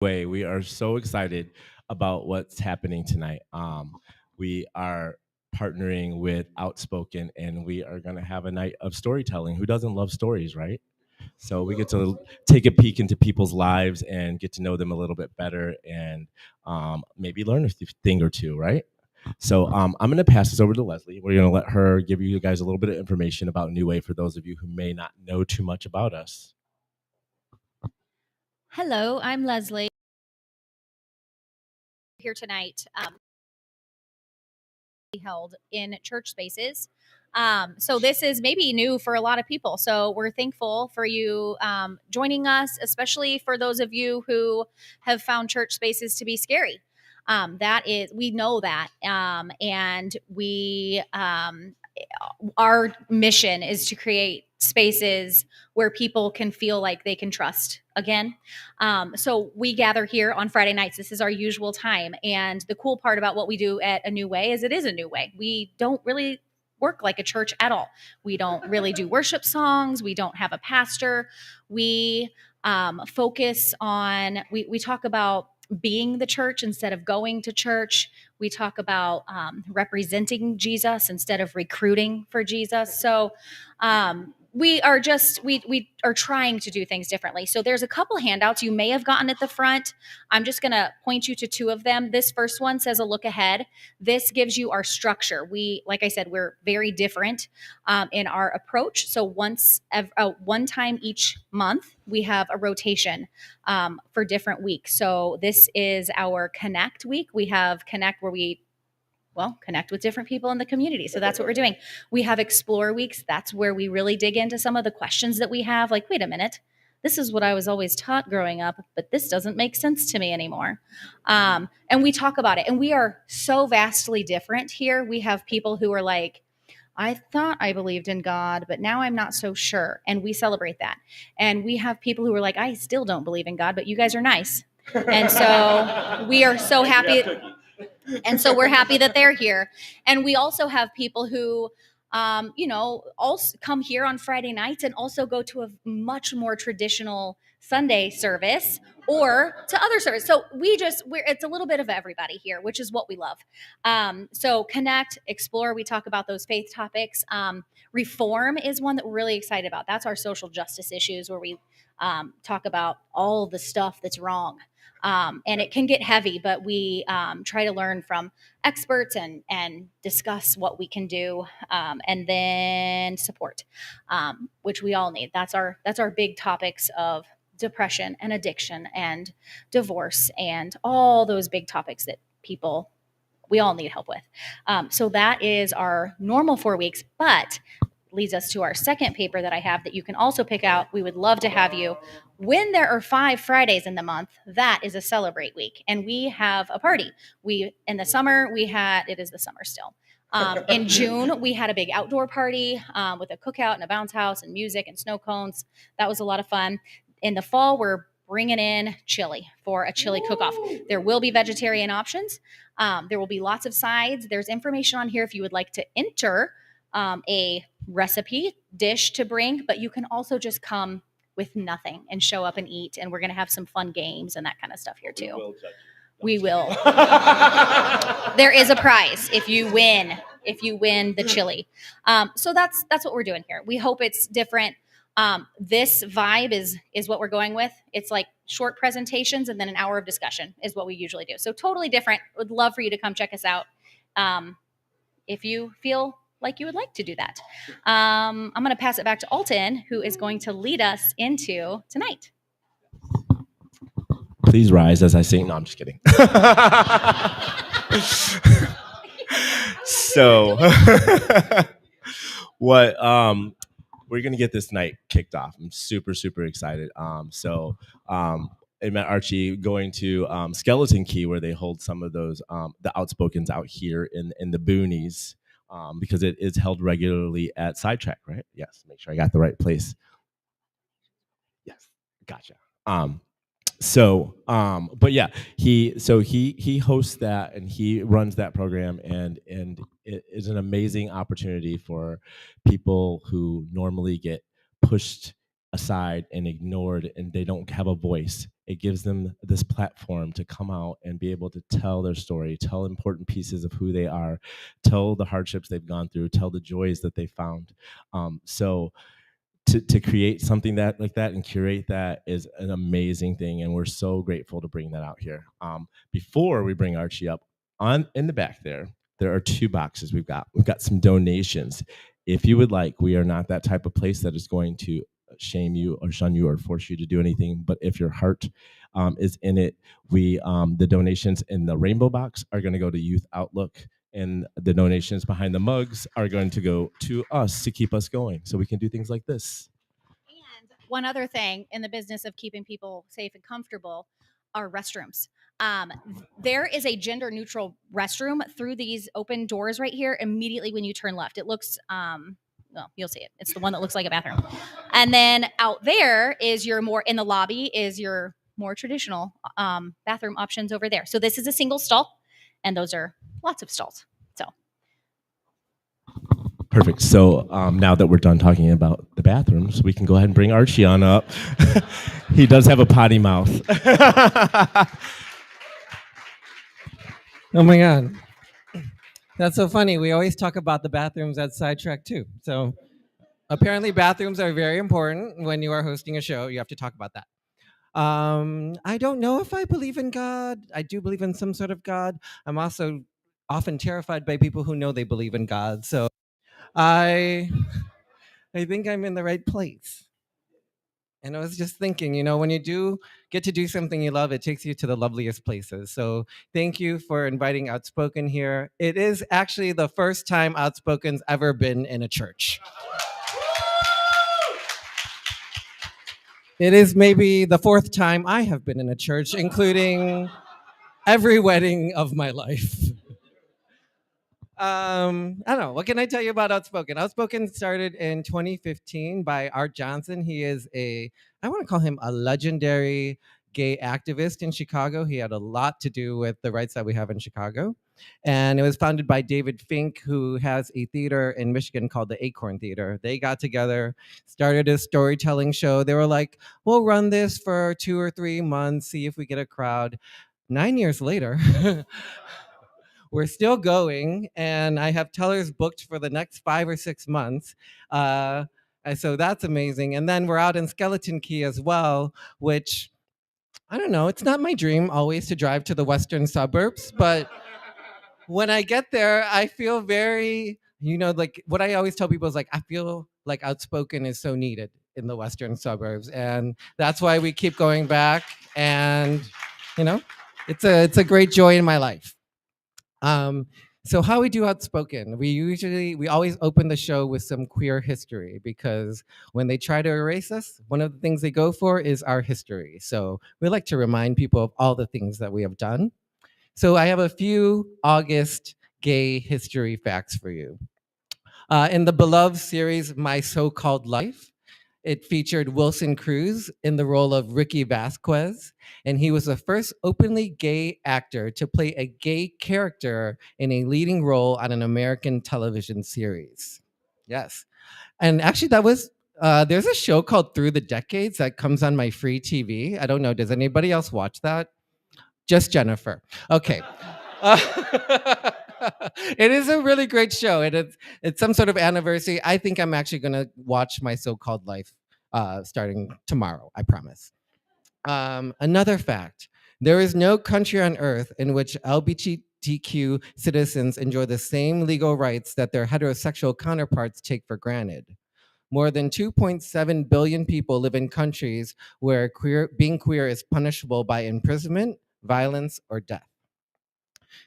Way. We are so excited about what's happening tonight. We are partnering with Outspoken, and we are going to have a night of storytelling. Who doesn't love stories, right? So we get to take a peek into people's lives and get to know them a little bit better, and maybe learn a thing or two, right? So I'm going to pass this over to Leslie. We're going to let her give you guys a little bit of information about New Way for those of you who may not know too much about us. Hello, I'm Leslie here tonight. Held in church spaces. So this is maybe new for a lot of people. So we're thankful for you joining us, especially for those of you who have found church spaces to be scary. That is, we know that, and we our mission is to create spaces where people can feel like they can trust again. So we gather here on Friday nights. This is our usual time. And the cool part about what we do at A New Way is it is a new way. We don't really work like a church at all. We don't really do worship songs. We don't have a pastor. We focus on, we talk about being the church instead of going to church. We talk about representing Jesus instead of recruiting for Jesus. So we are just we are trying to do things differently. So there's a couple handouts you may have gotten at the front. I'm just going to point you to two of them. This first one says a look ahead. This gives you our structure. We, like I said, we're very different in our approach. So one time each month we have a rotation for different weeks. So this is our Connect week. We have Connect where we connect with different people in the community. So that's what we're doing. We have Explore weeks. That's where we really dig into some of the questions that we have. Like, wait a minute, this is what I was always taught growing up, but this doesn't make sense to me anymore. And we talk about it. And we are so vastly different here. We have people who are like, I thought I believed in God, but now I'm not so sure. And we celebrate that. And we have people who are like, I still don't believe in God, but you guys are nice. And so we are so happy. And so we're happy that they're here. And we also have people who, also come here on Friday nights and also go to a much more traditional Sunday service or to other service. So it's a little bit of everybody here, which is what we love. So Connect, Explore, we talk about those faith topics. Reform is one that we're really excited about. That's our social justice issues where we talk about all the stuff that's wrong. And it can get heavy, but we try to learn from experts and discuss what we can do, and then support, which we all need. That's our big topics of depression and addiction and divorce and all those big topics that we all need help with. So that is our normal 4 weeks, but leads us to our second paper that I have that you can also pick out. We would love to have you. When there are 5 Fridays in the month, that is a celebrate week. And we have a party. In the summer, it is the summer still. In June, we had a big outdoor party with a cookout and a bounce house and music and snow cones. That was a lot of fun. In the fall, we're bringing in chili for a chili cook-off. There will be vegetarian options. There will be lots of sides. There's information on here if you would like to enter a recipe dish to bring, but you can also just come with nothing and show up and eat. And we're going to have some fun games and that kind of stuff here too. We will. There is a prize if you win the chili. So that's what we're doing here. We hope it's different. This vibe is what we're going with. It's like short presentations and then an hour of discussion is what we usually do. So totally different. Would love for you to come check us out. If you feel like you would like to do that. I'm going to pass it back to Alton, who is going to lead us into tonight. Please rise as I sing. No, I'm just kidding. So, what we're gonna get this night kicked off. I'm super, super excited. I met Archie going to Skeleton Key, where they hold some of those the Outspokens out here in the boonies, because it is held regularly at Sidetrack, right? Yes, make sure I got the right place. Yes, gotcha. But yeah, he hosts that and he runs that program, and it is an amazing opportunity for people who normally get pushed aside and ignored, and they don't have a voice. It gives them this platform to come out and be able to tell their story, tell important pieces of who they are, tell the hardships they've gone through, tell the joys that they found. So to create something that like that and curate that is an amazing thing, and we're so grateful to bring that out here. Before we bring Archie up, on in the back there are two boxes. We've got some donations. If you would like, we are not that type of place that is going to shame you or shun you or force you to do anything, but if your heart is in it, we the donations in the rainbow box are going to go to Youth Outlook, and the donations behind the mugs are going to go to us to keep us going so we can do things like this. And one other thing in the business of keeping people safe and comfortable are restrooms. There is a gender neutral restroom through these open doors right here immediately when you turn left. It looks, well, you'll see it. It's the one that looks like a bathroom. And then out there is your more, in the lobby is your more traditional bathroom options over there. So this is a single stall, and those are lots of stalls. So Perfect. So now that we're done talking about the bathrooms, we can go ahead and bring Archie on up. He does have a potty mouth. Oh my God. That's so funny. We always talk about the bathrooms at Sidetrack too. So apparently bathrooms are very important when you are hosting a show. You have to talk about that. I don't know if I believe in God. I do believe in some sort of God. I'm also often terrified by people who know they believe in God. So I I think I'm in the right place. And I was just thinking, when you do get to do something you love, it takes you to the loveliest places. So thank you for inviting Outspoken here. It is actually the first time Outspoken's ever been in a church. It is maybe the fourth time I have been in a church, including every wedding of my life. I don't know. What can I tell you about Outspoken? Outspoken started in 2015 by Art Johnson. He is I want to call him a legendary gay activist in Chicago. He had a lot to do with the rights that we have in Chicago. And it was founded by David Fink, who has a theater in Michigan called the Acorn Theater. They got together, started a storytelling show. They were like, we'll run this for 2 or 3 months, see if we get a crowd. 9 years later, we're still going, and I have tellers booked for the next 5 or 6 months. And so that's amazing. And then we're out in Skeleton Key as well, which I don't know. It's not my dream always to drive to the western suburbs, but when I get there, I feel very, like what I always tell people is like, I feel like Outspoken is so needed in the western suburbs. And that's why we keep going back. And, it's a great joy in my life. So how we do Outspoken, we always open the show with some queer history, because when they try to erase us, one of the things they go for is our history. So we like to remind people of all the things that we have done. So I have a few August gay history facts for you. In the beloved series, My So-Called Life, it featured Wilson Cruz in the role of Ricky Vasquez, and he was the first openly gay actor to play a gay character in a leading role on an American television series. Yes. And actually, there's a show called Through the Decades that comes on my free TV. I don't know, does anybody else watch that? Just Jennifer. Okay. It is a really great show. It's some sort of anniversary. I think I'm actually going to watch My So-Called Life starting tomorrow, I promise. Another fact, there is no country on earth in which LGBTQ citizens enjoy the same legal rights that their heterosexual counterparts take for granted. More than 2.7 billion people live in countries where being queer is punishable by imprisonment, violence, or death.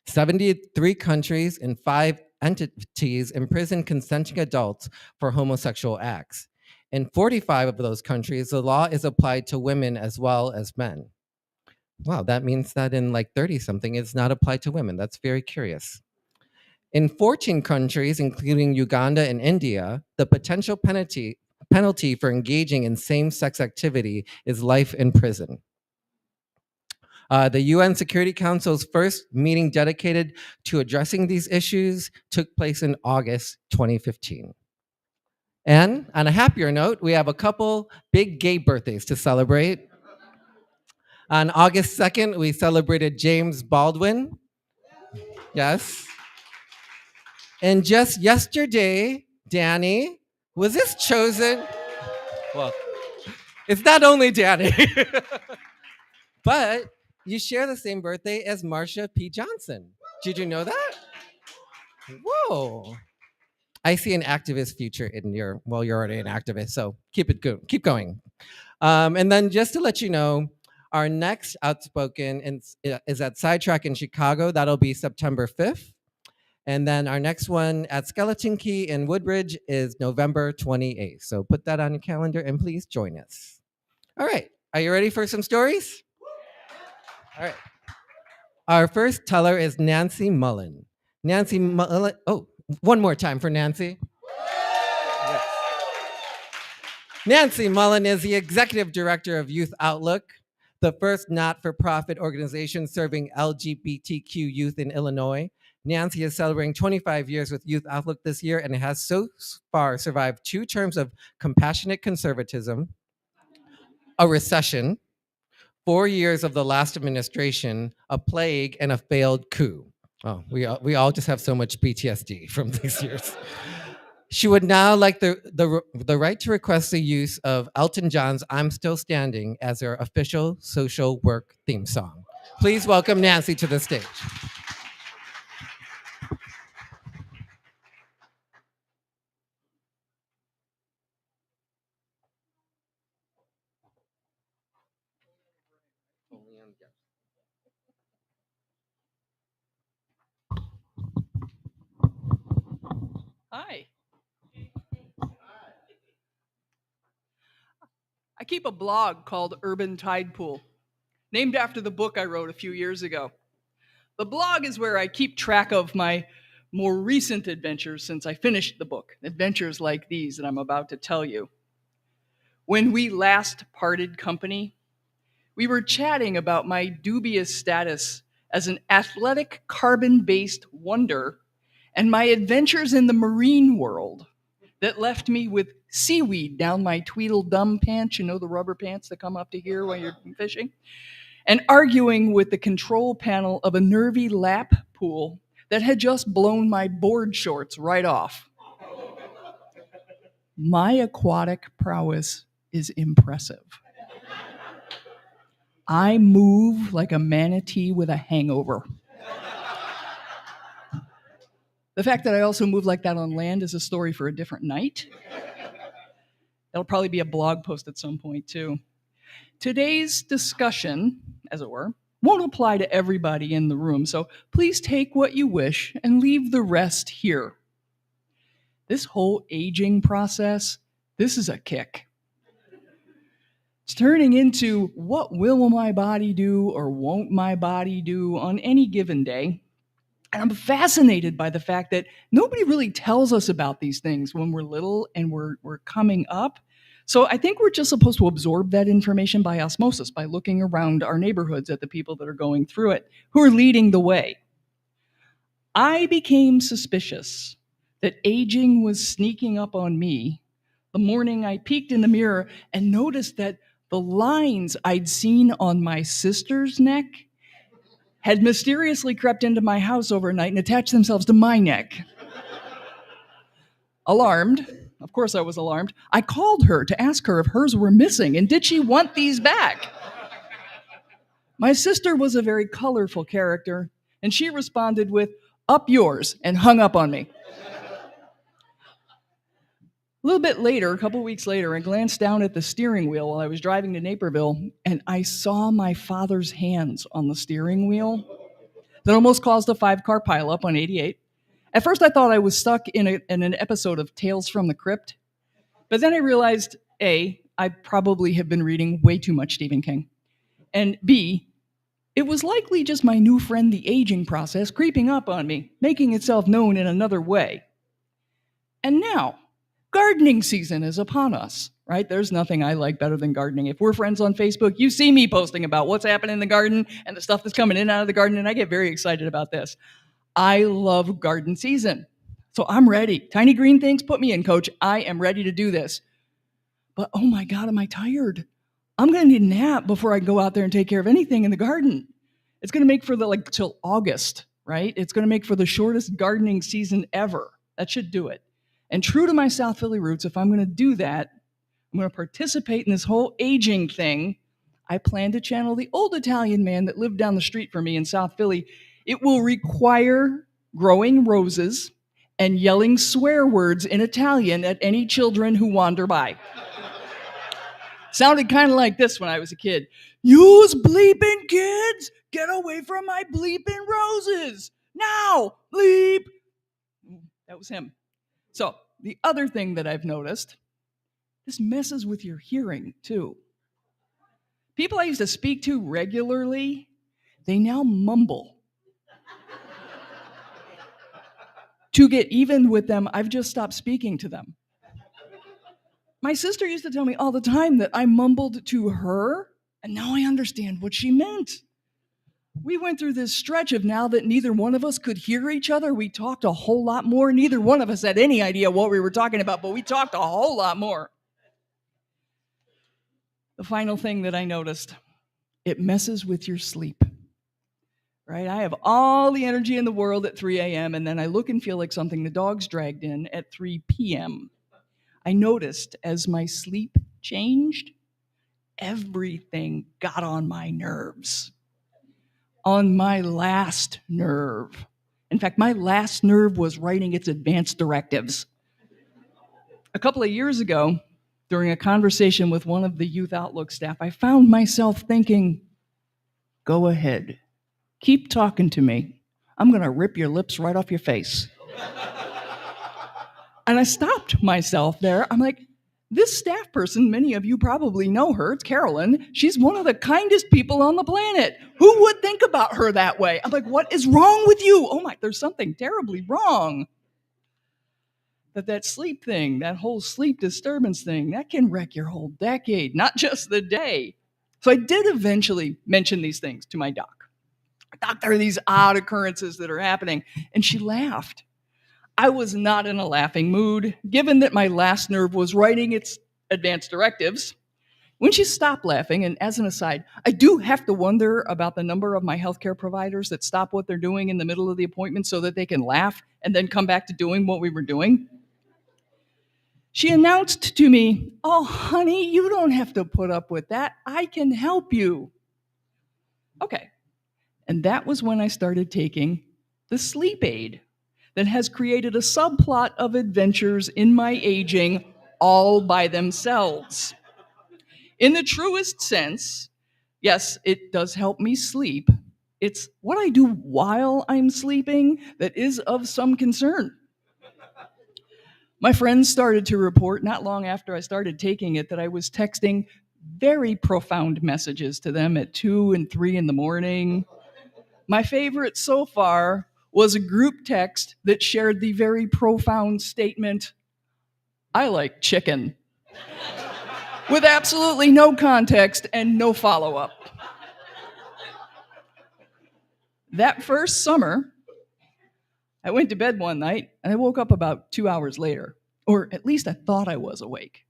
73 countries and 5 entities imprison consenting adults for homosexual acts. In 45 of those countries, the law is applied to women as well as men. Wow, that means that in like 30-something, it's not applied to women. That's very curious. In 14 countries, including Uganda and India, the potential penalty for engaging in same-sex activity is life in prison. The UN Security Council's first meeting dedicated to addressing these issues took place in August 2015. And on a happier note, we have a couple big gay birthdays to celebrate. On August 2nd, we celebrated James Baldwin. Yes. And just yesterday, Danny, was this chosen? Well, it's not only Danny, but you share the same birthday as Marsha P. Johnson. Did you know that? Whoa. I see an activist future in your, well, you're already an activist, so keep going. And then just to let you know, our next Outspoken is at Sidetrack in Chicago. That'll be September 5th. And then our next one at Skeleton Key in Woodbridge is November 28th. So put that on your calendar and please join us. All right, are you ready for some stories? All right. Our first teller is Nancy Mullen. Nancy Mullen, oh, one more time for Nancy. Yes. Nancy Mullen is the executive director of Youth Outlook, the first not-for-profit organization serving LGBTQ youth in Illinois. Nancy is celebrating 25 years with Youth Outlook this year and has so far survived 2 terms of compassionate conservatism, a recession, 4 years of the last administration, a plague, and a failed coup. Oh, we all just have so much PTSD from these years. She would now like the right to request the use of Elton John's I'm Still Standing as her official social work theme song. Please welcome Nancy to the stage. Hi. I keep a blog called Urban Tide Pool, named after the book I wrote a few years ago. The blog is where I keep track of my more recent adventures since I finished the book, adventures like these that I'm about to tell you. When we last parted company, we were chatting about my dubious status as an athletic carbon-based wonder and my adventures in the marine world that left me with seaweed down my Tweedledum pants, you know, the rubber pants that come up to here while you're fishing, and arguing with the control panel of a nervy lap pool that had just blown my board shorts right off. My aquatic prowess is impressive. I move like a manatee with a hangover. The fact that I also move like that on land is a story for a different night. That'll probably be a blog post at some point, too. Today's discussion, as it were, won't apply to everybody in the room, so please take what you wish and leave the rest here. This whole aging process, this is a kick. It's turning into what will my body do or won't my body do on any given day. And I'm fascinated by the fact that nobody really tells us about these things when we're little and we're coming up. So I think we're just supposed to absorb that information by osmosis, by looking around our neighborhoods at the people that are going through it, who are leading the way. I became suspicious that aging was sneaking up on me the morning I peeked in the mirror and noticed that the lines I'd seen on my sister's neck had mysteriously crept into my house overnight and attached themselves to my neck. Alarmed, of course I was alarmed, I called her to ask her if hers were missing and did she want these back. My sister was a very colorful character, and she responded with, "Up yours," and hung up on me. A little bit later, a couple weeks later, I glanced down at the steering wheel while I was driving to Naperville, and I saw my father's hands on the steering wheel that almost caused a 5-car pileup on 88. At first, I thought I was stuck in an episode of Tales from the Crypt, but then I realized, A, I probably have been reading way too much Stephen King, and B, it was likely just my new friend, the aging process, creeping up on me, making itself known in another way. And now, gardening season is upon us, right? There's nothing I like better than gardening. If we're friends on Facebook, you see me posting about what's happening in the garden and the stuff that's coming in and out of the garden, and I get very excited about this. I love garden season. So I'm ready. Tiny green things, put me in, coach. I am ready to do this. But oh my God, am I tired? I'm going to need a nap before I go out there and take care of anything in the garden. It's going to make for till August, right? It's going to make for the shortest gardening season ever. That should do it. And true to my South Philly roots, if I'm going to do that, I'm going to participate in this whole aging thing. I plan to channel the old Italian man that lived down the street from me in South Philly. It will require growing roses and yelling swear words in Italian at any children who wander by. Sounded kind of like this when I was a kid. Yous bleeping kids, get away from my bleeping roses. Now, bleep. That was him. So, the other thing that I've noticed, this messes with your hearing too. People I used to speak to regularly, they now mumble. To get even with them, I've just stopped speaking to them. My sister used to tell me all the time that I mumbled to her, and now I understand what she meant. We went through this stretch of now that neither one of us could hear each other, we talked a whole lot more. Neither one of us had any idea what we were talking about, but we talked a whole lot more. The final thing that I noticed, it messes with your sleep. Right? I have all the energy in the world at 3 a.m., and then I look and feel like something the dog's dragged in at 3 p.m. I noticed as my sleep changed, everything got on my nerves. On my last nerve. In fact, my last nerve was writing its advance directives. A couple of years ago, during a conversation with one of the Youth Outlook staff, I found myself thinking, go ahead, keep talking to me. I'm going to rip your lips right off your face. And I stopped myself there. I'm like, this staff person, many of you probably know her. It's Carolyn. She's one of the kindest people on the planet. Who would think about her that way? I'm like, what is wrong with you? Oh my, there's something terribly wrong. That sleep thing, that whole sleep disturbance thing, that can wreck your whole decade, not just the day. So I did eventually mention these things to my doc. Doc, there are these odd occurrences that are happening. And she laughed. I was not in a laughing mood, given that my last nerve was writing its advance directives. When she stopped laughing, and as an aside, I do have to wonder about the number of my healthcare providers that stop what they're doing in the middle of the appointment so that they can laugh and then come back to doing what we were doing. She announced to me, oh, honey, you don't have to put up with that. I can help you. Okay. And that was when I started taking the sleep aid that has created a subplot of adventures in my aging all by themselves. In the truest sense, yes, it does help me sleep. It's what I do while I'm sleeping that is of some concern. My friends started to report not long after I started taking it that I was texting very profound messages to them at 2 and 3 in the morning. My favorite so far was a group text that shared the very profound statement, I like chicken, with absolutely no context and no follow-up. That first summer, I went to bed one night and I woke up about 2 hours later, or at least I thought I was awake.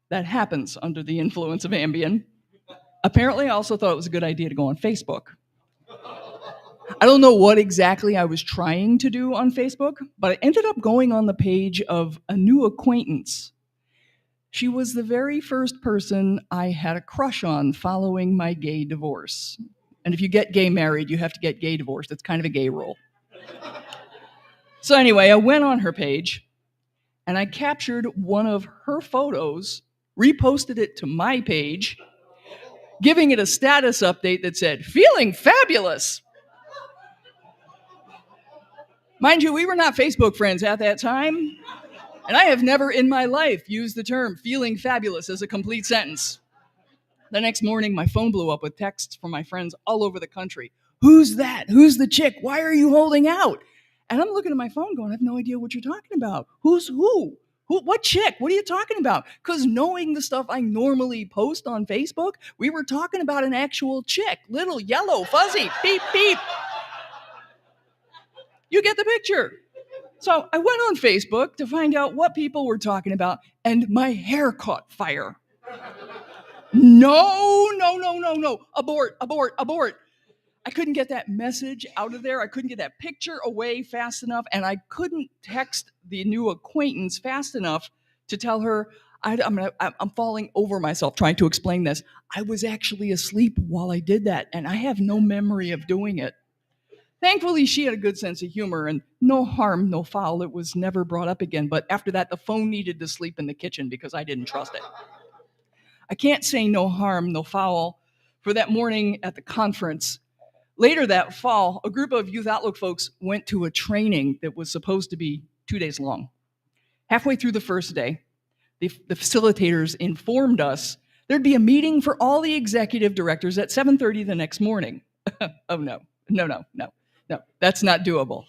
That happens under the influence of Ambien. Apparently, I also thought it was a good idea to go on Facebook. I don't know what exactly I was trying to do on Facebook, but I ended up going on the page of a new acquaintance. She was the very first person I had a crush on following my gay divorce. And if you get gay married, you have to get gay divorced. It's kind of a gay rule. So anyway, I went on her page, and I captured one of her photos, reposted it to my page, giving it a status update that said, feeling fabulous. Mind you, we were not Facebook friends at that time, and I have never in my life used the term feeling fabulous as a complete sentence. The next morning, my phone blew up with texts from my friends all over the country. Who's that? Who's the chick? Why are you holding out? And I'm looking at my phone going, I have no idea what you're talking about. Who's who? What chick? What are you talking about? Because knowing the stuff I normally post on Facebook, we were talking about an actual chick. Little, yellow, fuzzy, beep, beep. You get the picture. So I went on Facebook to find out what people were talking about, and my hair caught fire. No, no, no, no, no. Abort, abort, abort. I couldn't get that message out of there. I couldn't get that picture away fast enough, and I couldn't text the new acquaintance fast enough to tell her I'm falling over myself trying to explain this. I was actually asleep while I did that, and I have no memory of doing it. Thankfully, she had a good sense of humor, and no harm, no foul. It was never brought up again. But after that, the phone needed to sleep in the kitchen because I didn't trust it. I can't say no harm, no foul for that morning at the conference. Later that fall, a group of Youth Outlook folks went to a training that was supposed to be 2 days long. Halfway through the first day, the facilitators informed us there'd be a meeting for all the executive directors at 7:30 the next morning. Oh, no, no, no, no, no, that's not doable.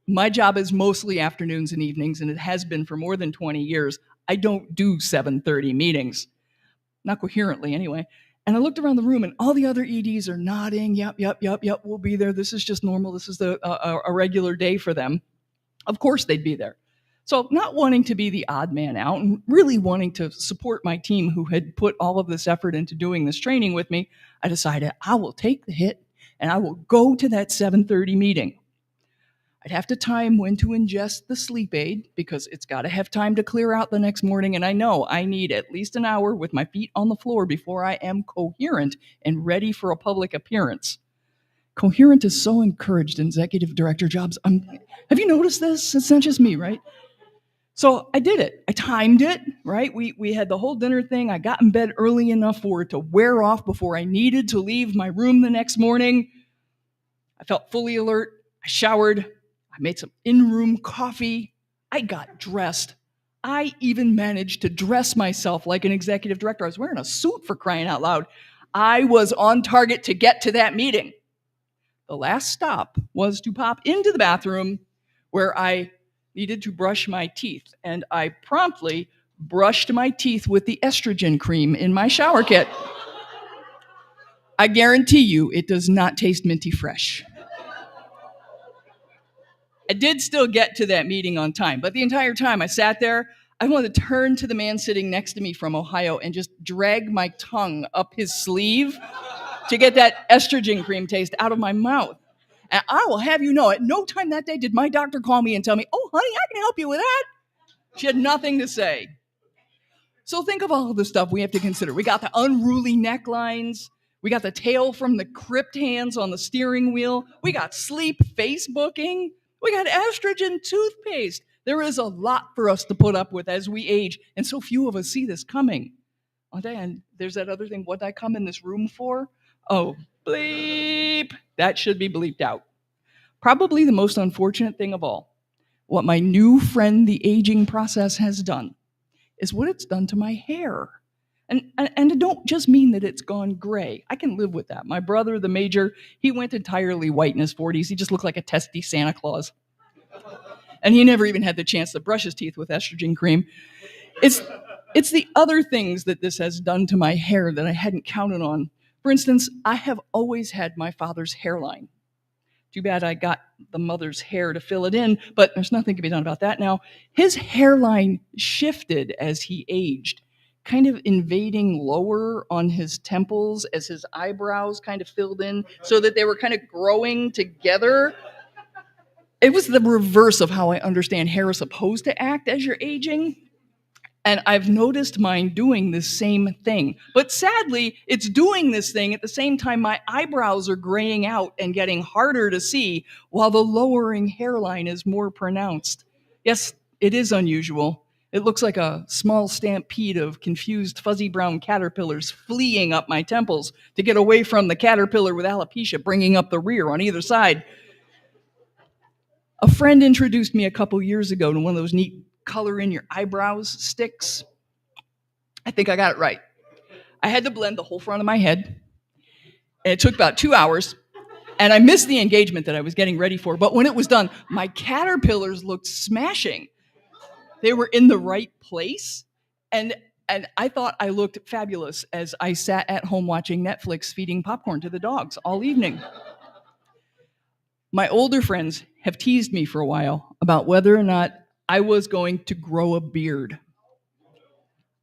My job is mostly afternoons and evenings, and it has been for more than 20 years. I don't do 7:30 meetings, not coherently anyway. And I looked around the room, and all the other EDs are nodding. Yep, yep, yep, yep, we'll be there. This is just normal. This is a regular day for them. Of course they'd be there. So not wanting to be the odd man out and really wanting to support my team who had put all of this effort into doing this training with me, I decided I will take the hit and I will go to that 7:30 meeting. I'd have to time when to ingest the sleep aid because it's got to have time to clear out the next morning. And I know I need at least an hour with my feet on the floor before I am coherent and ready for a public appearance. Coherent is so encouraged in executive director jobs. Have you noticed this? It's not just me, right? So I did it. I timed it, right? We had the whole dinner thing. I got in bed early enough for it to wear off before I needed to leave my room the next morning. I felt fully alert. I showered. I made some in-room coffee. I got dressed. I even managed to dress myself like an executive director. I was wearing a suit, for crying out loud. I was on target to get to that meeting. The last stop was to pop into the bathroom where I needed to brush my teeth. And I promptly brushed my teeth with the estrogen cream in my shower kit. I guarantee you it does not taste minty fresh. I did still get to that meeting on time, but the entire time I sat there, I wanted to turn to the man sitting next to me from Ohio and just drag my tongue up his sleeve to get that estrogen cream taste out of my mouth. And I will have you know, at no time that day did my doctor call me and tell me, "Oh, honey, I can help you with that." She had nothing to say. So think of all of the stuff we have to consider. We got the unruly necklines. We got the tail from the crypt hands on the steering wheel. We got sleep Facebooking. We got estrogen toothpaste. There is a lot for us to put up with as we age, and so few of us see this coming. And there's that other thing, what I come in this room for? Oh, bleep. That should be bleeped out. Probably the most unfortunate thing of all, what my new friend, the aging process, has done, is what it's done to my hair. And I don't just mean that it's gone gray. I can live with that. My brother, the major, he went entirely white in his 40s. He just looked like a testy Santa Claus. And he never even had the chance to brush his teeth with estrogen cream. It's the other things that this has done to my hair that I hadn't counted on. For instance, I have always had my father's hairline. Too bad I got the mother's hair to fill it in, but there's nothing to be done about that now. His hairline shifted as he aged, kind of invading lower on his temples as his eyebrows kind of filled in so that they were kind of growing together. It was the reverse of how I understand hair is supposed to act as you're aging. And I've noticed mine doing the same thing. But sadly, it's doing this thing at the same time my eyebrows are graying out and getting harder to see, while the lowering hairline is more pronounced. Yes, it is unusual. It looks like a small stampede of confused fuzzy brown caterpillars fleeing up my temples to get away from the caterpillar with alopecia bringing up the rear on either side. A friend introduced me a couple years ago to one of those neat color in your eyebrows sticks. I think I got it right. I had to blend the whole front of my head, and it took about 2 hours, and I missed the engagement that I was getting ready for, but when it was done, my caterpillars looked smashing. They were in the right place, and I thought I looked fabulous as I sat at home watching Netflix, feeding popcorn to the dogs all evening. My older friends have teased me for a while about whether or not I was going to grow a beard.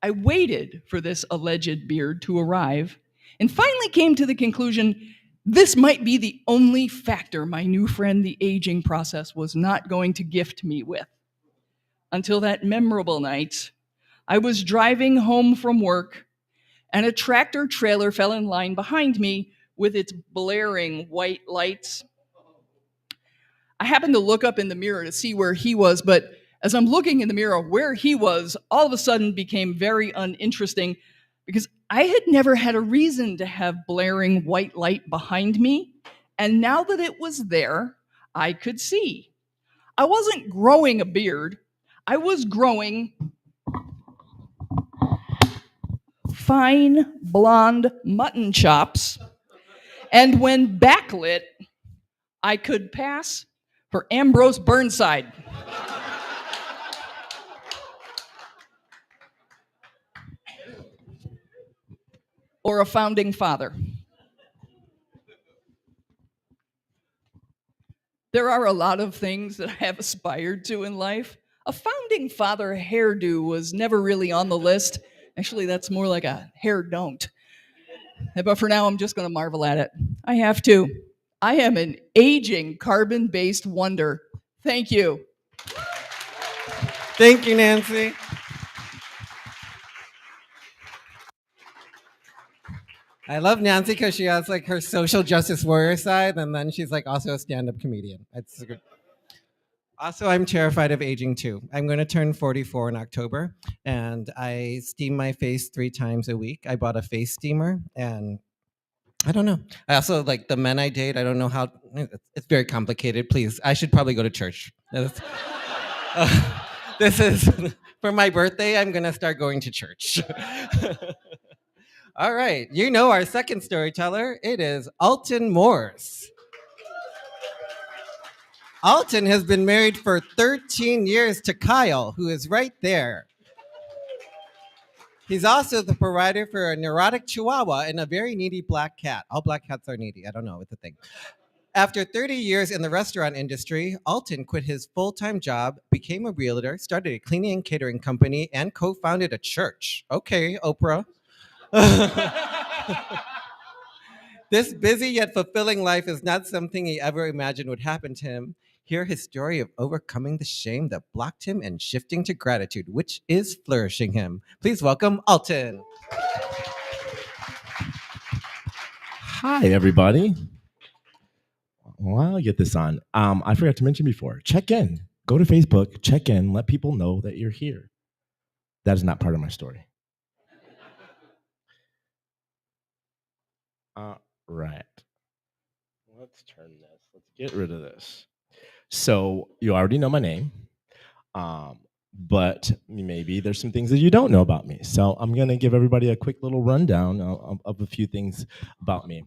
I waited for this alleged beard to arrive and finally came to the conclusion this might be the only factor my new friend, the aging process, was not going to gift me with. Until that memorable night, I was driving home from work and a tractor trailer fell in line behind me with its blaring white lights. I happened to look up in the mirror to see where he was, but as I'm looking in the mirror, where he was all of a sudden became very uninteresting because I had never had a reason to have blaring white light behind me. And now that it was there, I could see. I wasn't growing a beard, I was growing fine blonde mutton chops. And when backlit, I could pass for Ambrose Burnside. Or a founding father. There are a lot of things that I have aspired to in life. A founding father hairdo was never really on the list. Actually, that's more like a hair don't. But for now, I'm just going to marvel at it. I have to. I am an aging carbon based wonder. Thank you. Thank you, Nancy. I love Nancy because she has like her social justice warrior side, and then she's like also a stand-up comedian. It's good. Also, I'm terrified of aging too. I'm going to turn 44 in October, and I steam my face 3 times a week. I bought a face steamer, and I don't know. I also like the men I date. I don't know how. It's very complicated. Please, I should probably go to church. This is for my birthday. I'm going to start going to church. All right. You know our second storyteller. It is Alton Morse. Alton has been married for 13 years to Kyle, who is right there. He's also the provider for a neurotic chihuahua and a very needy black cat. All black cats are needy. I don't know. It's a thing. After 30 years in the restaurant industry, Alton quit his full-time job, became a realtor, started a cleaning and catering company, and co-founded a church. Okay, Oprah. This busy yet fulfilling life is not something he ever imagined would happen to him. Hear his story of overcoming the shame that blocked him and shifting to gratitude, which is flourishing him. Please welcome Alton. Hi, everybody. Well, I'll get this on. I forgot to mention before. Check in. Go to Facebook. Check in. Let people know that you're here. That is not part of my story. Right. Let's turn this. Let's get rid of this. So you already know my name, but maybe there's some things that you don't know about me. So I'm going to give everybody a quick little rundown of a few things about me.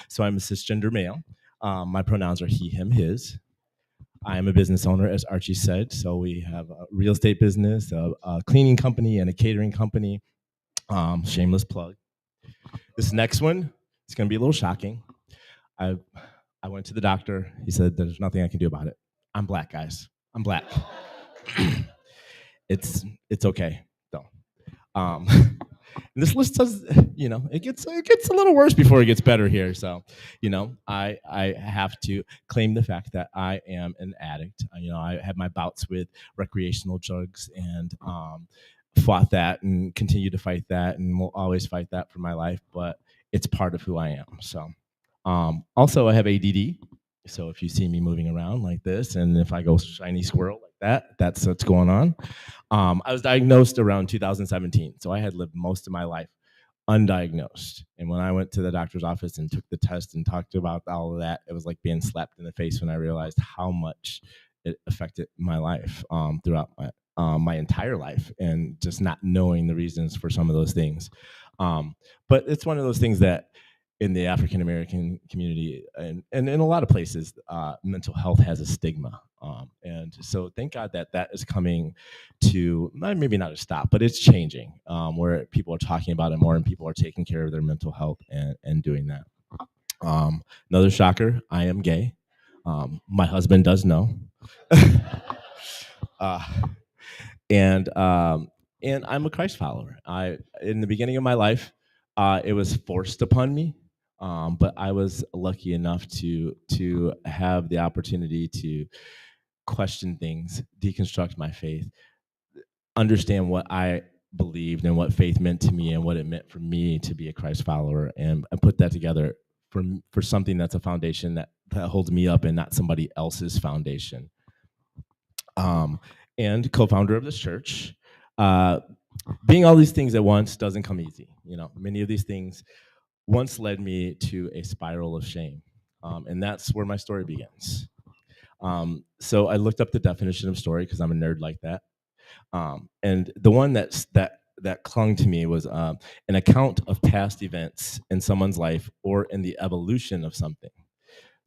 So I'm a cisgender male. My pronouns are he, him, his. I am a business owner, as Archie said. So we have a real estate business, a cleaning company, and a catering company. Shameless plug. This next one, it's going to be a little shocking. I went to the doctor. He said, there's nothing I can do about it. I'm black, guys. I'm black. It's okay, though. This list does, it gets a little worse before it gets better here. So, I have to claim the fact that I am an addict. I had my bouts with recreational drugs and fought that and continue to fight that and will always fight that for my life. But it's part of who I am. So. Also, I have ADD. So if you see me moving around like this, and if I go shiny squirrel like that, that's what's going on. I was diagnosed around 2017. So I had lived most of my life undiagnosed. And when I went to the doctor's office and took the test and talked about all of that, it was like being slapped in the face when I realized how much it affected my life throughout my entire life, and just not knowing the reasons for some of those things. But it's one of those things that in the African American community and in a lot of places, mental health has a stigma. And so thank God that is coming to maybe not a stop, but it's changing, where people are talking about it more and people are taking care of their mental health and doing that. Another shocker, I am gay. My husband does know. Uh, and um, and I'm a Christ follower. In the beginning of my life, it was forced upon me, but I was lucky enough to have the opportunity to question things, deconstruct my faith, understand what I believed and what faith meant to me and what it meant for me to be a Christ follower, and put that together for something that's a foundation that holds me up and not somebody else's foundation. Um, and co-founder of this church. Uh, Being all these things at once doesn't come easy. Many of these things once led me to a spiral of shame, and that's where my story begins. So I looked up the definition of story because I'm a nerd like that. And the one that clung to me was an account of past events in someone's life or in the evolution of something.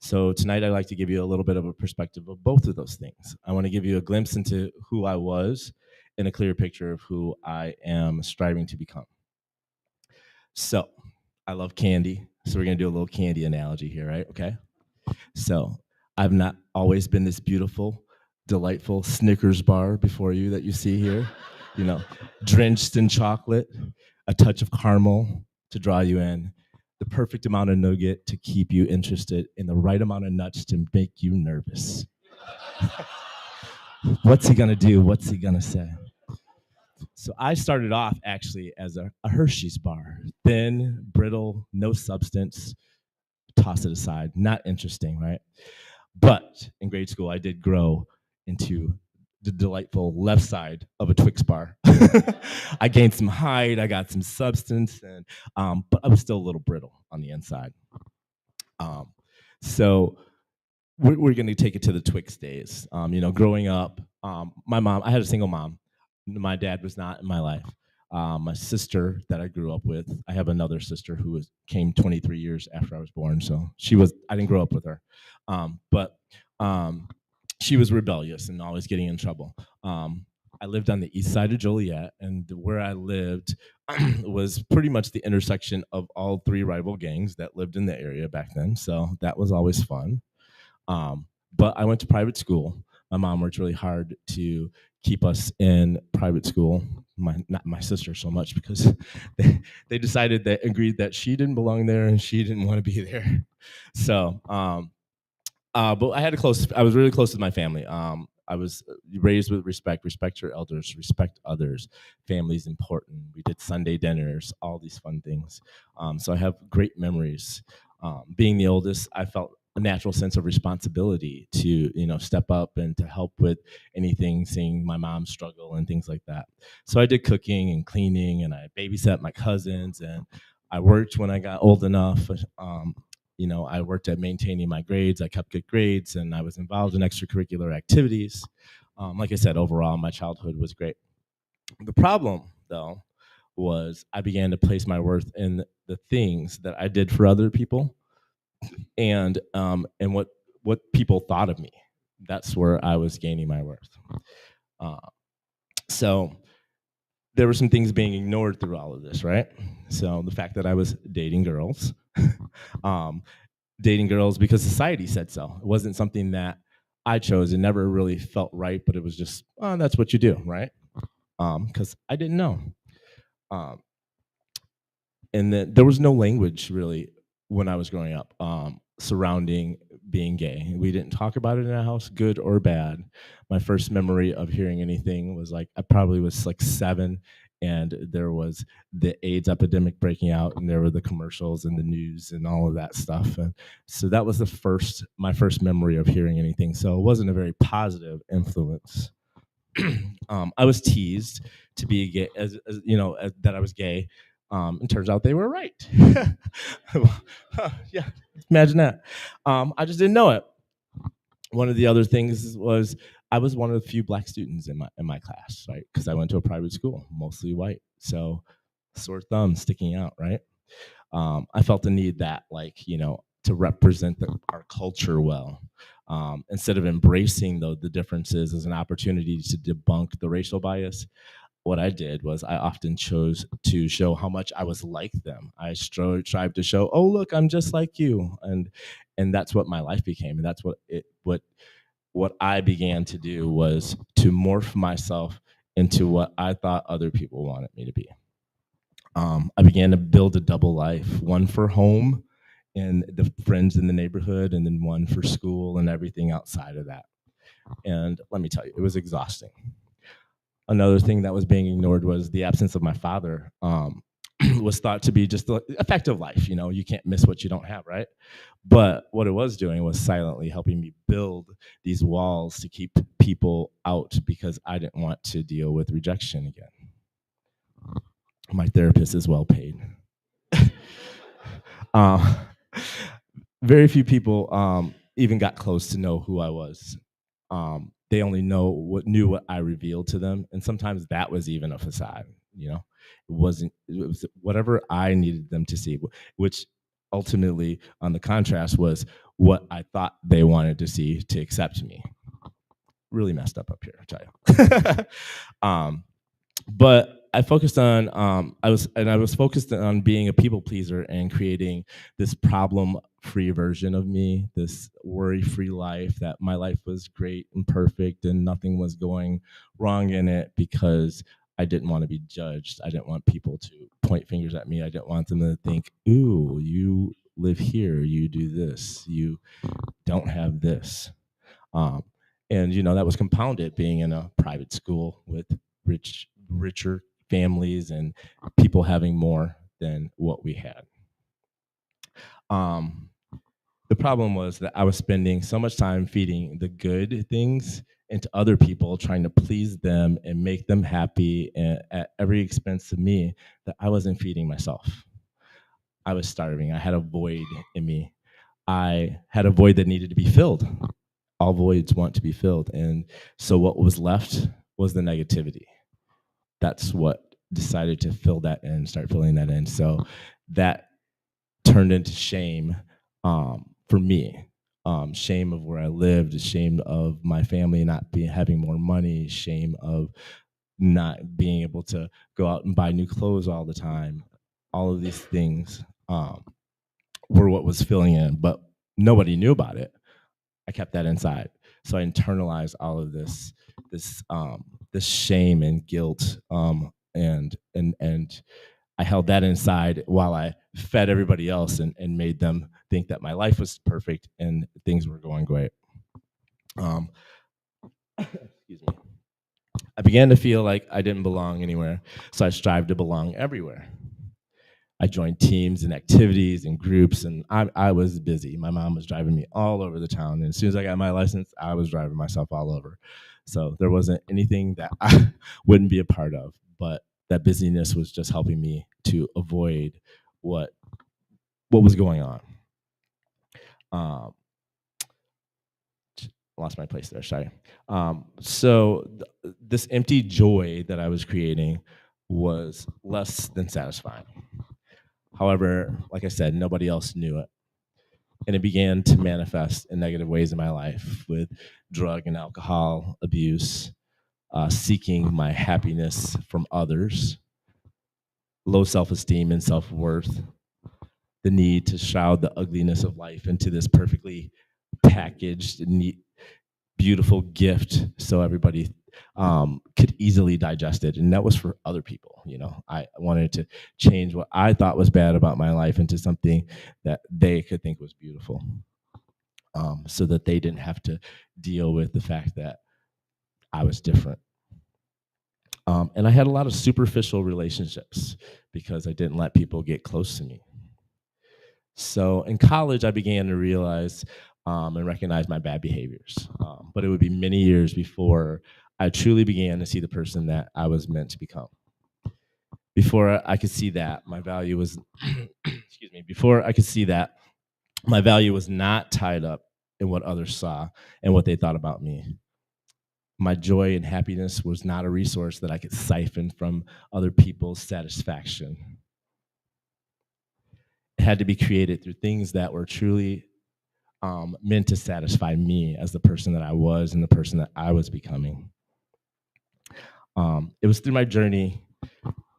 So tonight I'd like to give you a little bit of a perspective of both of those things. I want to give you a glimpse into who I was and a clear picture of who I am striving to become. So I love candy. So we're going to do a little candy analogy here, right? Okay. So I've not always been this beautiful, delightful Snickers bar before you that you see here, you know, drenched in chocolate, a touch of caramel to draw you in, the perfect amount of nougat to keep you interested, and the right amount of nuts to make you nervous. What's he gonna do? What's he gonna say? So I started off actually as a Hershey's bar, thin, brittle, no substance. Toss it aside, not interesting, right? But in grade school, I did grow into the delightful left side of a Twix bar. I gained some height, I got some substance, and but I was still a little brittle on the inside. Um, so we're going to take it to the Twix days. Growing up, my mom, I had a single mom. My dad was not in my life. My sister that I grew up with, I have another sister who came 23 years after I was born. So I didn't grow up with her. But she was rebellious and always getting in trouble. I lived on the east side of Joliet, and where I lived was pretty much the intersection of all three rival gangs that lived in the area back then. So that was always fun. But I went to private school. My mom worked really hard to keep us in private school. Not my sister so much, because they agreed that she didn't belong there and she didn't want to be there. So, but I was really close to my family. I was raised with respect your elders, respect others. Family's important. We did Sunday dinners, all these fun things. So I have great memories. Being the oldest, I felt a natural sense of responsibility to step up and to help with anything, seeing my mom struggle and things like that. So I did cooking and cleaning, and I babysat my cousins, and I worked when I got old enough. I worked at maintaining my grades. I kept good grades, and I was involved in extracurricular activities. Like I said, overall, my childhood was great. The problem, though, was I began to place my worth in the things that I did for other people, and what people thought of me. That's where I was gaining my worth. So there were some things being ignored through all of this, right? So the fact that I was dating girls, because society said so. It wasn't something that I chose. It never really felt right, but it was just, oh, that's what you do, right? Because I didn't know. And then there was no language really when I was growing up surrounding being gay. We didn't talk about it in our house, good or bad. My first memory of hearing anything was I probably was 7, and there was the AIDS epidemic breaking out, and there were the commercials and the news and all of that stuff. And so that was my first memory of hearing anything. So it wasn't a very positive influence. I was teased to be gay, that I was gay. And turns out they were right. Yeah, imagine that. I just didn't know it. One of the other things was I was one of the few black students in my class, right? Because I went to a private school, mostly white. So sore thumb sticking out, right? I felt the need that, to represent our culture well. Instead of embracing the differences as an opportunity to debunk the racial bias, what I did was I often chose to show how much I was like them. I tried to show, oh, look, I'm just like you. And that's what my life became. And that's what what I began to do was to morph myself into what I thought other people wanted me to be. I began to build a double life, one for home and the friends in the neighborhood, and then one for school and everything outside of that. And let me tell you, it was exhausting. Another thing that was being ignored was the absence of my father. Was thought to be just the effect of life. You know, you can't miss what you don't have, right? But what it was doing was silently helping me build these walls to keep people out because I didn't want to deal with rejection again. My therapist is well paid. um, very few people even got close to know who I was. They only knew what I revealed to them, and sometimes that was even a facade. You know, it wasn't. It was whatever I needed them to see, which ultimately, on the contrast, was what I thought they wanted to see to accept me. Really messed up here, I tell you. But I focused on I was focused on being a people pleaser and creating this problem-free version of me, this worry-free life, that my life was great and perfect and nothing was going wrong in it, because I didn't want to be judged. I didn't want people to point fingers at me. I didn't want them to think, "Ooh, you live here, you do this, you don't have this." Um, and that was compounded being in a private school with richer families and people having more than what we had. Um, the problem was that I was spending so much time feeding the good things into other people, trying to please them and make them happy at every expense of me, that I wasn't feeding myself. I was starving. I had a void in me. I had a void that needed to be filled. All voids want to be filled. And so what was left was the negativity. That's what decided to fill that in, start filling that in. So that turned into shame for me. Shame of where I lived, shame of my family not having more money, shame of not being able to go out and buy new clothes all the time. All of these things were what was filling in, but nobody knew about it. I kept that inside, so I internalized all of this shame and guilt, and I held that inside while I fed everybody else and made them think that my life was perfect and things were going great. Excuse me. I began to feel like I didn't belong anywhere, so I strived to belong everywhere. I joined teams and activities and groups, and I was busy. My mom was driving me all over the town, and as soon as I got my license, I was driving myself all over. So there wasn't anything that I wouldn't be a part of, but that busyness was just helping me to avoid what was going on. Um, lost my place there. Sorry. So this empty joy that I was creating was less than satisfying. However, like I said, nobody else knew it. And it began to manifest in negative ways in my life, with drug and alcohol abuse, seeking my happiness from others, low self-esteem and self-worth, the need to shroud the ugliness of life into this perfectly packaged, neat, beautiful gift so everybody could easily digest it. And that was for other people. I wanted to change what I thought was bad about my life into something that they could think was beautiful, so that they didn't have to deal with the fact that I was different. And I had a lot of superficial relationships because I didn't let people get close to me. So in college, I began to realize and recognize my bad behaviors. But it would be many years before I truly began to see the person that I was meant to become. Before I could see that, my value was, excuse me, before I could see that, my value was not tied up in what others saw and what they thought about me. My joy and happiness was not a resource that I could siphon from other people's satisfaction. It had to be created through things that were truly meant to satisfy me as the person that I was and the person that I was becoming. It was through my journey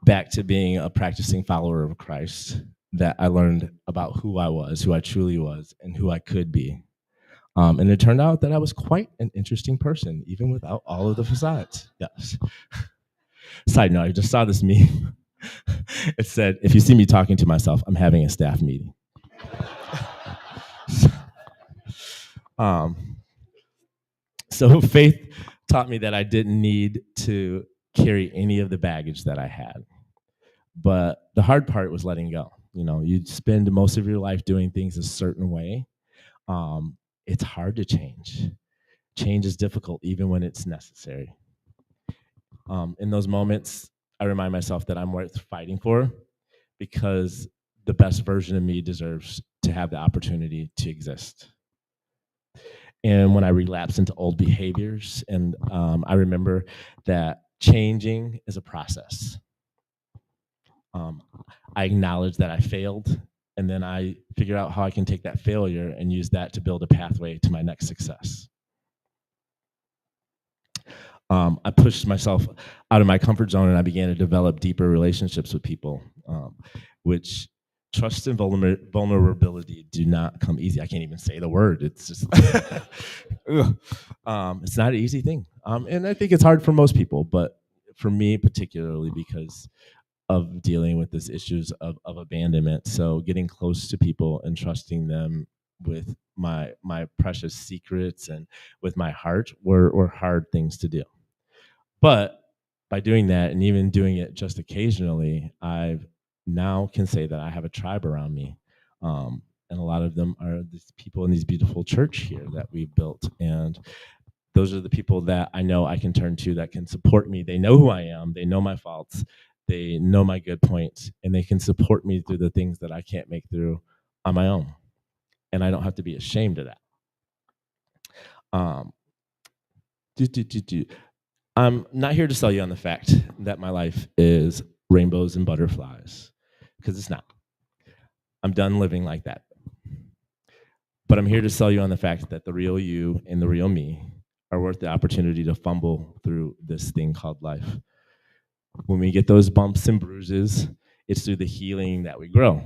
back to being a practicing follower of Christ that I learned about who I was, who I truly was, and who I could be. And it turned out that I was quite an interesting person, even without all of the facades. Yes. Side note, I just saw this meme. It said, if you see me talking to myself, I'm having a staff meeting. um, so faith taught me that I didn't need to carry any of the baggage that I had. But the hard part was letting go. You know, you spend most of your life doing things a certain way. It's hard to change. Change is difficult, even when it's necessary. In those moments, I remind myself that I'm worth fighting for because the best version of me deserves to have the opportunity to exist. And when I relapse into old behaviors, and I remember that changing is a process. I acknowledge that I failed, and then I figure out how I can take that failure and use that to build a pathway to my next success. I pushed myself out of my comfort zone, and I began to develop deeper relationships with people, which trust and vulnerability do not come easy. I can't even say the word. It's just, it's not an easy thing. And I think it's hard for most people, but for me particularly because of dealing with these issues of abandonment. So getting close to people and trusting them with my precious secrets and with my heart were hard things to do. But by doing that, and even doing it just occasionally, I've now can say that I have a tribe around me. And a lot of them are these people in these beautiful church here that we've built. And those are the people that I know I can turn to that can support me. They know who I am. They know my faults. They know my good points, and they can support me through the things that I can't make through on my own. And I don't have to be ashamed of that. Um, I'm not here to sell you on the fact that my life is rainbows and butterflies, because it's not. I'm done living like that. But I'm here to sell you on the fact that the real you and the real me are worth the opportunity to fumble through this thing called life. When we get those bumps and bruises, it's through the healing that we grow.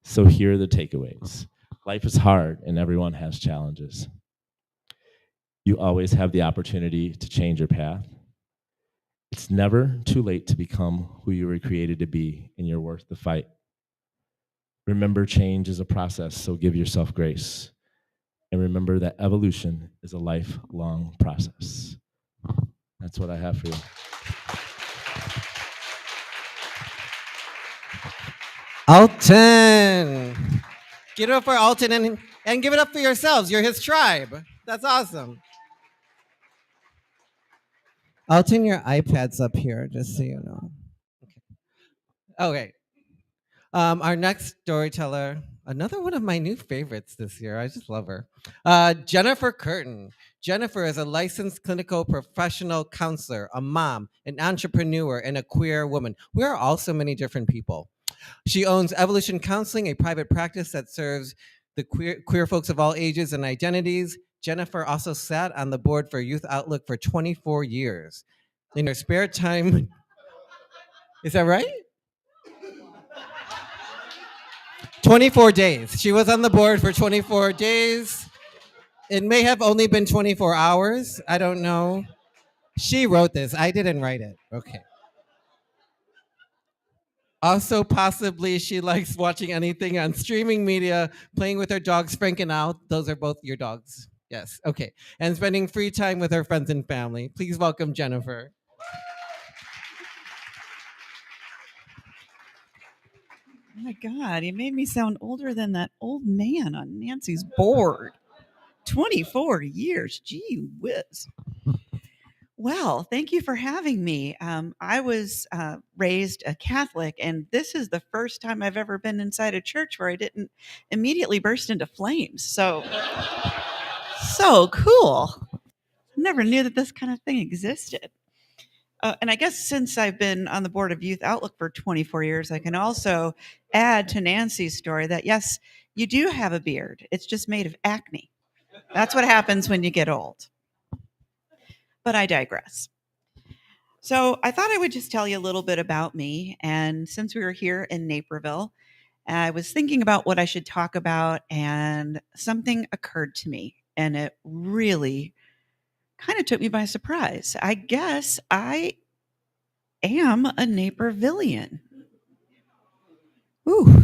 So here are the takeaways. Life is hard and everyone has challenges. You always have the opportunity to change your path. It's never too late to become who you were created to be, and you're worth the fight. Remember, change is a process, so give yourself grace. And remember that evolution is a lifelong process. That's what I have for you. Alton. Give it up for Alton and give it up for yourselves. You're his tribe. That's awesome. Alton, your iPad's up here, just so you know. Okay. Our next storyteller, another one of my new favorites this year. I just love her. Jennifer Curtin. Jennifer is a licensed clinical professional counselor, a mom, an entrepreneur, and a queer woman. We are all so many different people. She owns Evolution Counseling, a private practice that serves the queer folks of all ages and identities. Jennifer also sat on the board for Youth Outlook for 24 years. In her spare time, is that right? 24 days. She was on the board for 24 days. It may have only been 24 hours. I don't know. She wrote this. I didn't write it. Okay. Also, possibly she likes watching anything on streaming media, playing with her dogs, Frank and Al. Those are both your dogs. Yes. Okay. And spending free time with her friends and family. Please welcome Jennifer. Oh my God, you made me sound older than that old man on Nancy's board. 24 years. Gee whiz. Well, thank you for having me. I was raised a Catholic, and this is the first time I've ever been inside a church where I didn't immediately burst into flames. So cool. Never knew that this kind of thing existed. And I guess since I've been on the board of Youth Outlook for 24 years, I can also add to Nancy's story that yes, you do have a beard. It's just made of acne. That's what happens when you get old. But I digress. So I thought I would just tell you a little bit about me. And since we were here in Naperville, I was thinking about what I should talk about, and something occurred to me, and it really kind of took me by surprise. I guess I am a Napervillian. Ooh.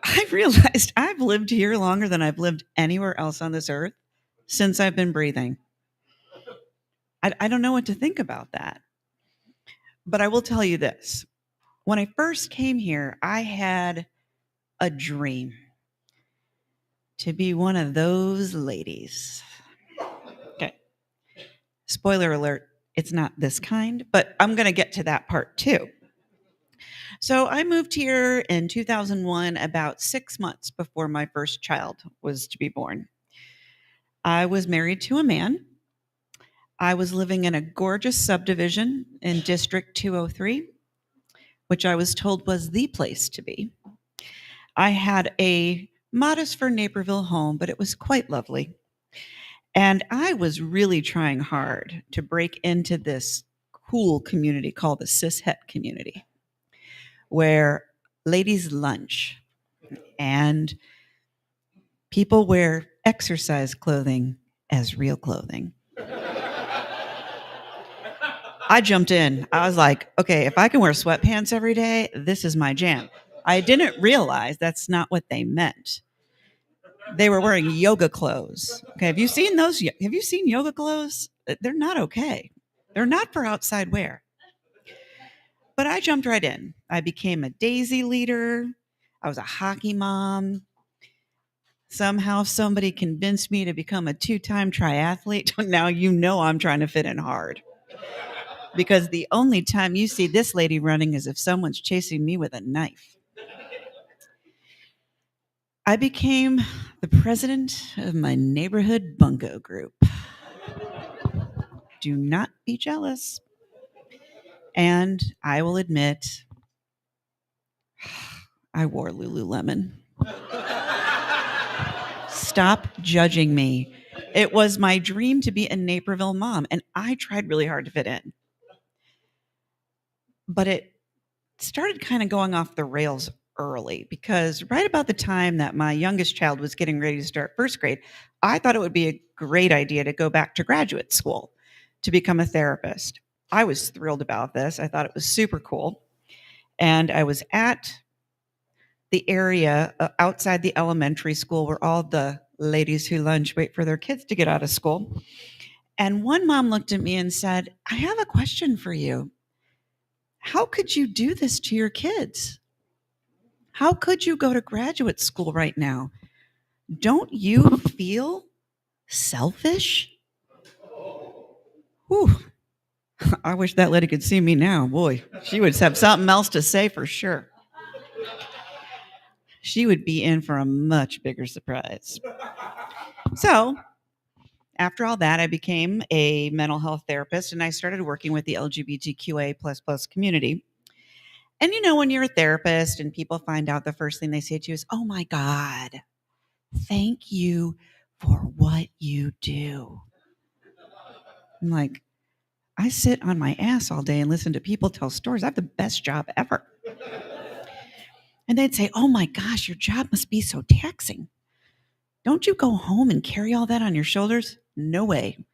I realized I've lived here longer than I've lived anywhere else on this earth since I've been breathing. I don't know what to think about that. But I will tell you this. When I first came here, I had a dream to be one of those ladies. Okay. Spoiler alert, it's not this kind, but I'm going to get to that part too. So I moved here in 2001, about 6 months before my first child was to be born. I was married to a man. I was living in a gorgeous subdivision in District 203, which I was told was the place to be. I had a modest for Naperville home, but it was quite lovely. And I was really trying hard to break into this cool community called the cishet community, where ladies lunch and people wear exercise clothing as real clothing. I jumped in. I was like, okay, if I can wear sweatpants every day, this is my jam. I didn't realize that's not what they meant. They were wearing yoga clothes. Okay, have you seen those? Have you seen yoga clothes? They're not okay. They're not for outside wear. But I jumped right in. I became a daisy leader. I was a hockey mom. Somehow somebody convinced me to become a 2-time triathlete. Now you know I'm trying to fit in hard. Because the only time you see this lady running is if someone's chasing me with a knife. I became the president of my neighborhood bungo group. Do not be jealous. And I will admit, I wore Lululemon. Stop judging me. It was my dream to be a Naperville mom, and I tried really hard to fit in. But it started kind of going off the rails early because right about the time that my youngest child was getting ready to start first grade, I thought it would be a great idea to go back to graduate school to become a therapist. I was thrilled about this. I thought it was super cool. And I was at the area outside the elementary school where all the ladies who lunch wait for their kids to get out of school. And one mom looked at me and said, I have a question for you. How could you do this to your kids? How could you go to graduate school right now? Don't you feel selfish? Whew. I wish that lady could see me now. Boy, she would have something else to say for sure. She would be in for a much bigger surprise. So, after all that, I became a mental health therapist and I started working with the LGBTQA++ community. And you know, when you're a therapist and people find out, the first thing they say to you is, oh my God, thank you for what you do. I'm like, I sit on my ass all day and listen to people tell stories. I have the best job ever. And they'd say, oh my gosh, your job must be so taxing. Don't you go home and carry all that on your shoulders? No way.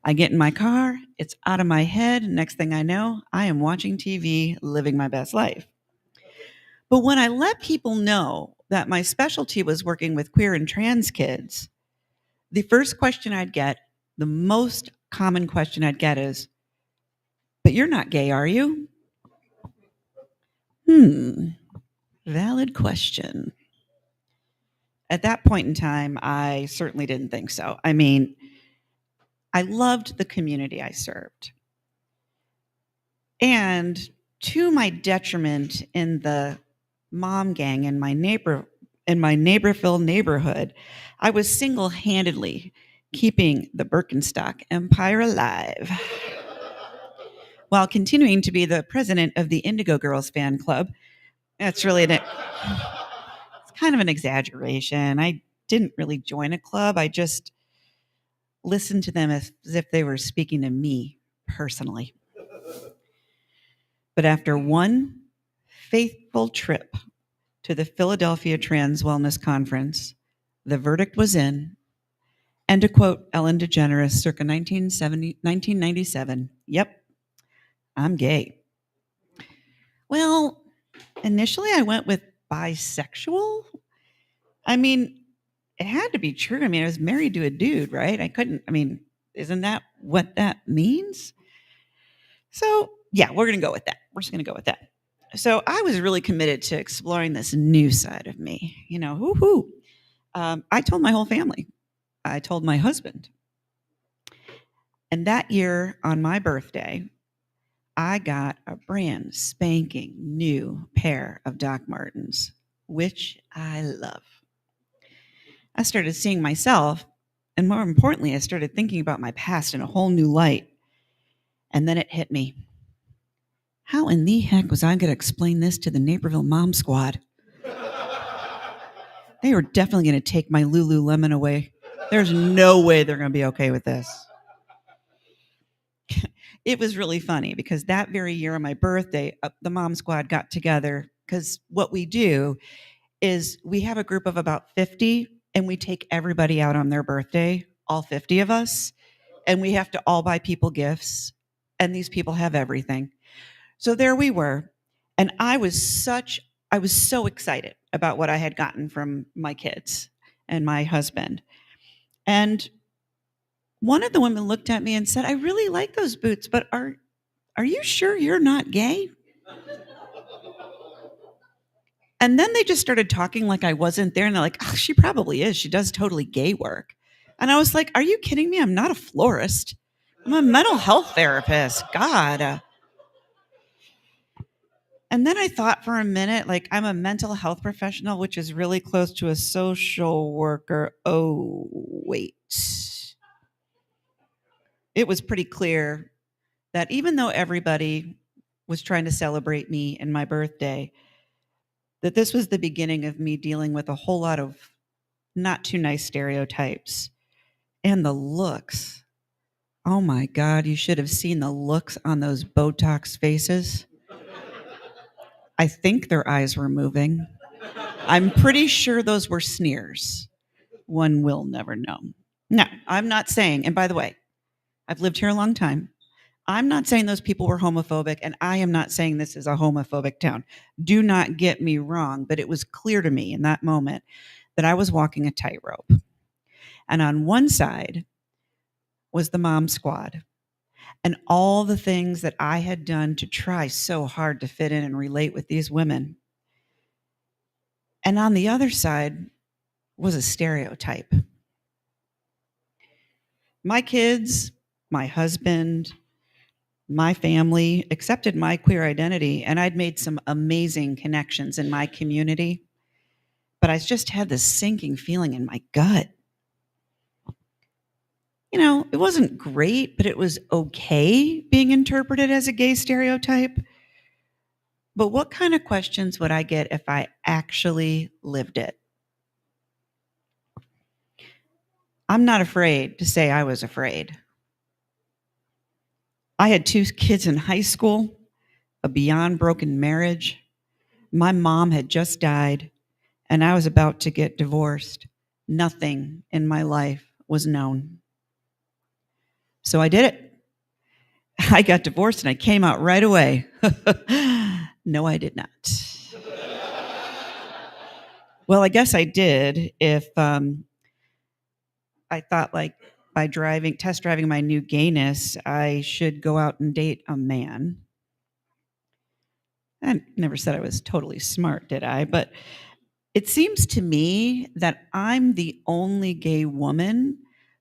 I get in my car, it's out of my head. Next thing I know, I am watching TV, living my best life. But when I let people know that my specialty was working with queer and trans kids, the first question I'd get, the most common question I'd get is, but you're not gay, are you? Valid question. At that point in time, I certainly didn't think so. I mean, I loved the community I served. And to my detriment in the mom gang in my Naperville neighborhood, I was single-handedly keeping the Birkenstock empire alive while continuing to be the president of the Indigo Girls fan club. It's kind of an exaggeration. I didn't really join a club. I just listened to them as if they were speaking to me personally. But after one faithful trip to the Philadelphia Trans Wellness Conference, the verdict was in. And to quote Ellen DeGeneres circa 1997, yep, I'm gay. Well, initially I went with bisexual. I mean, it had to be true. I mean, I was married to a dude, right? Isn't that what that means? So, yeah, we're going to go with that. We're just going to go with that. So, I was really committed to exploring this new side of me. Woohoo. I told my whole family. I told my husband. And that year on my birthday, I got a brand spanking new pair of Doc Martens, which I love. I started seeing myself, and more importantly, I started thinking about my past in a whole new light. And then it hit me. How in the heck was I going to explain this to the Naperville Mom Squad? They were definitely going to take my Lululemon away. There's no way they're going to be okay with this. It was really funny because that very year on my birthday, the Mom Squad got together because what we do is we have a group of about 50 and we take everybody out on their birthday, all 50 of us, and we have to all buy people gifts, and these people have everything. So there we were, and I was so excited about what I had gotten from my kids and my husband. And one of the women looked at me and said, "I really like those boots, but are you sure you're not gay?" And then they just started talking like I wasn't there. And they're like, "Oh, she probably is. She does totally gay work." And I was like, "Are you kidding me? I'm not a florist. I'm a mental health therapist. God." And then I thought for a minute, like, I'm a mental health professional, which is really close to a social worker. Oh, wait. It was pretty clear that even though everybody was trying to celebrate me and my birthday, that this was the beginning of me dealing with a whole lot of not too nice stereotypes and the looks. Oh my God, you should have seen the looks on those Botox faces. I think their eyes were moving. I'm pretty sure those were sneers. One will never know. No, I'm not saying, and by the way, I've lived here a long time. I'm not saying those people were homophobic, and I am not saying this is a homophobic town. Do not get me wrong, but it was clear to me in that moment that I was walking a tightrope. And on one side was the Mom Squad and all the things that I had done to try so hard to fit in and relate with these women. And on the other side was a stereotype. My kids, my husband, my family accepted my queer identity, and I'd made some amazing connections in my community, but I just had this sinking feeling in my gut. It wasn't great, but it was okay being interpreted as a gay stereotype. But what kind of questions would I get if I actually lived it? I'm not afraid to say I was afraid. I had 2 kids in high school, a beyond broken marriage. My mom had just died, and I was about to get divorced. Nothing in my life was known. So I did it. I got divorced and I came out right away. No, I did not. Well, I guess I did if I thought, like, by test driving my new gayness, I should go out and date a man. I never said I was totally smart, did I? But it seems to me that I'm the only gay woman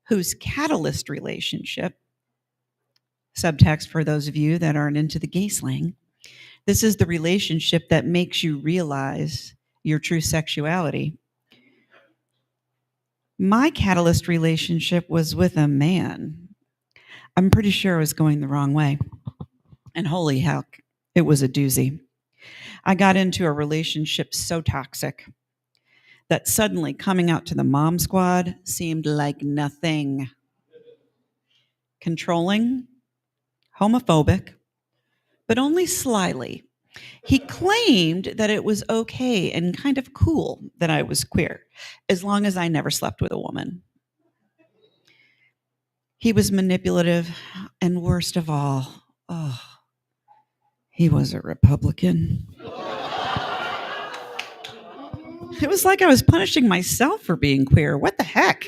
whose catalyst relationship, subtext for those of you that aren't into the gay slang, this is the relationship that makes you realize your true sexuality. My catalyst relationship was with a man. I'm pretty sure I was going the wrong way. And holy heck, it was a doozy. I got into a relationship so toxic that suddenly coming out to the Mom Squad seemed like nothing. Controlling, homophobic, but only slyly. He claimed that it was okay and kind of cool that I was queer, as long as I never slept with a woman. He was manipulative, and worst of all, oh, he was a Republican. It was like I was punishing myself for being queer. What the heck?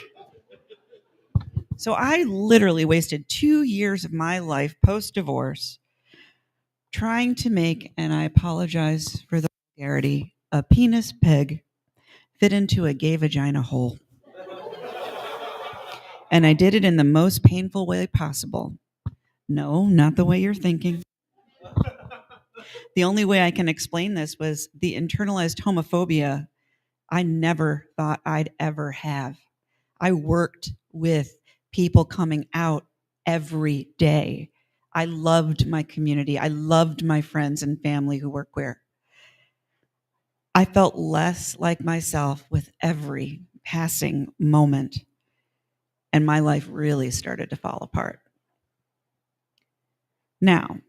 So I literally wasted 2 years of my life post divorce trying to make, and I apologize for the vulgarity, a penis peg fit into a gay vagina hole. And I did it in the most painful way possible. No, not the way you're thinking. The only way I can explain this was the internalized homophobia I never thought I'd ever have. I worked with people coming out every day. I loved my community. I loved my friends and family who were queer. I felt less like myself with every passing moment, and my life really started to fall apart. Now,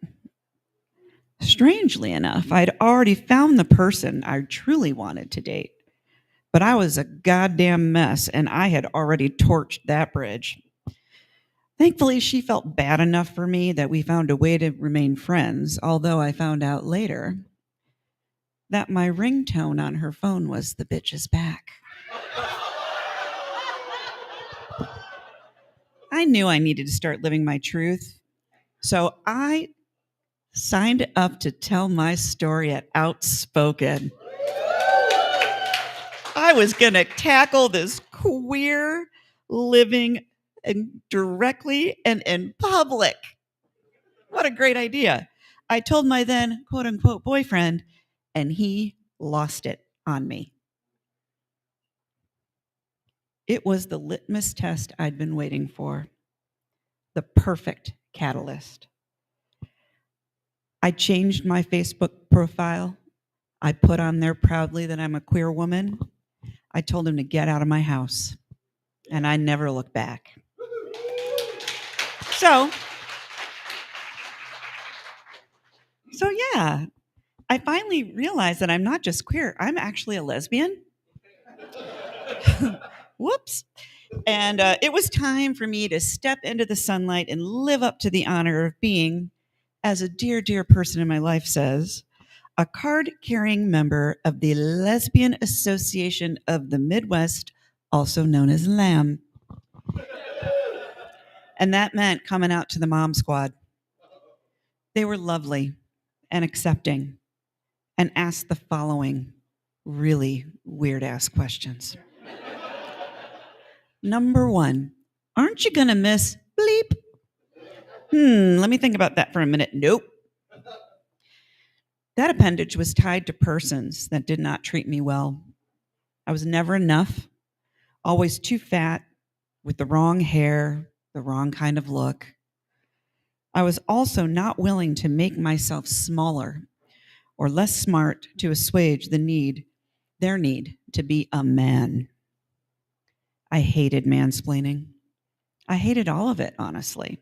strangely enough, I'd already found the person I truly wanted to date, but I was a goddamn mess and I had already torched that bridge. Thankfully, she felt bad enough for me that we found a way to remain friends, although I found out later that my ringtone on her phone was "The bitch is back." I knew I needed to start living my truth, so I signed up to tell my story at Outspoken. I was going to tackle this queer living and directly and in public. What a great idea. I told my then quote unquote boyfriend, and he lost it on me. It was the litmus test I'd been waiting for, the perfect catalyst. I changed my Facebook profile. I put on there proudly that I'm a queer woman. I told him to get out of my house, and I never looked back. So yeah, I finally realized that I'm not just queer, I'm actually a lesbian. Whoops. And it was time for me to step into the sunlight and live up to the honor of being, as a dear, dear person in my life says, a card-carrying member of the Lesbian Association of the Midwest, also known as LAM. And that meant coming out to the mom squad. They were lovely and accepting and asked the following really weird-ass questions. Number 1, aren't you going to miss bleep? Let me think about that for a minute. Nope. That appendage was tied to persons that did not treat me well. I was never enough, always too fat, with the wrong hair, the wrong kind of look. I was also not willing to make myself smaller or less smart to assuage their need to be a man. I hated mansplaining. I hated all of it, honestly.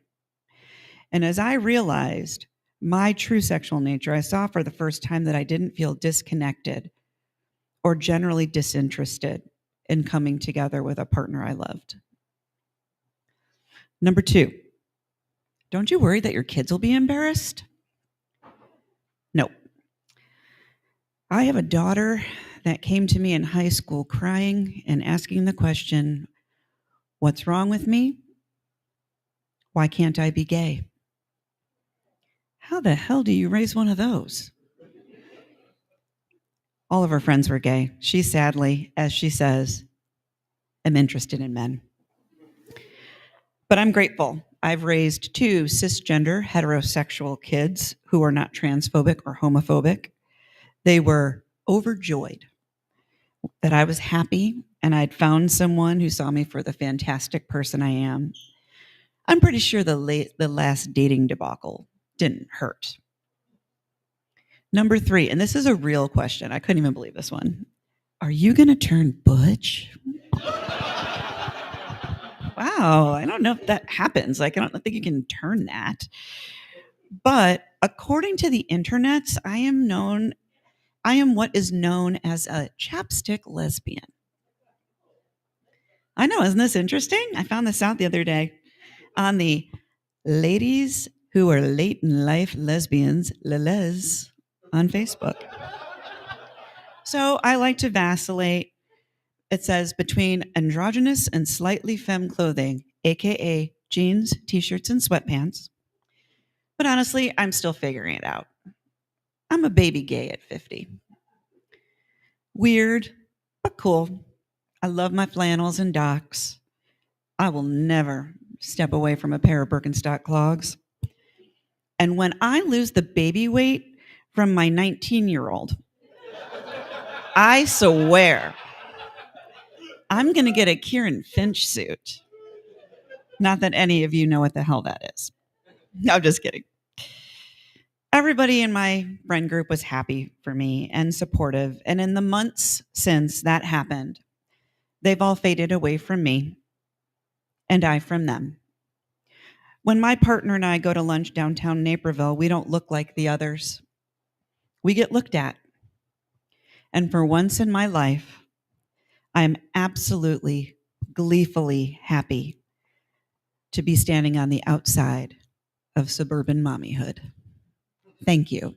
And as I realized my true sexual nature, I saw for the first time that I didn't feel disconnected or generally disinterested in coming together with a partner I loved. Number 2, don't you worry that your kids will be embarrassed? No. I have a daughter that came to me in high school crying and asking the question, what's wrong with me? Why can't I be gay? How the hell do you raise one of those? All of her friends were gay. She sadly, as she says, am interested in men. But I'm grateful. I've raised 2 cisgender heterosexual kids who are not transphobic or homophobic. They were overjoyed that I was happy and I'd found someone who saw me for the fantastic person I am. I'm pretty sure the last dating debacle didn't hurt. Number 3, and this is a real question. I couldn't even believe this one. Are you going to turn butch? Wow, I don't know if that happens. Like, I don't think you can turn that. But according to the internets, I am what is known as a chapstick lesbian. I know, isn't this interesting? I found this out the other day on the Ladies Who Are Late in Life Lesbians, Les, on Facebook. So I like to vacillate. It says between androgynous and slightly femme clothing, aka jeans, t-shirts, and sweatpants. But honestly, I'm still figuring it out. I'm a baby gay at 50. Weird, but cool. I love my flannels and docks. I will never step away from a pair of Birkenstock clogs. And when I lose the baby weight from my 19-year-old, I swear I'm going to get a Kieran Finch suit. Not that any of you know what the hell that is. No, I'm just kidding. Everybody in my friend group was happy for me and supportive. And in the months since that happened, they've all faded away from me and I from them. When my partner and I go to lunch downtown Naperville, we don't look like the others. We get looked at. And for once in my life, I am absolutely, gleefully happy to be standing on the outside of suburban mommyhood. Thank you.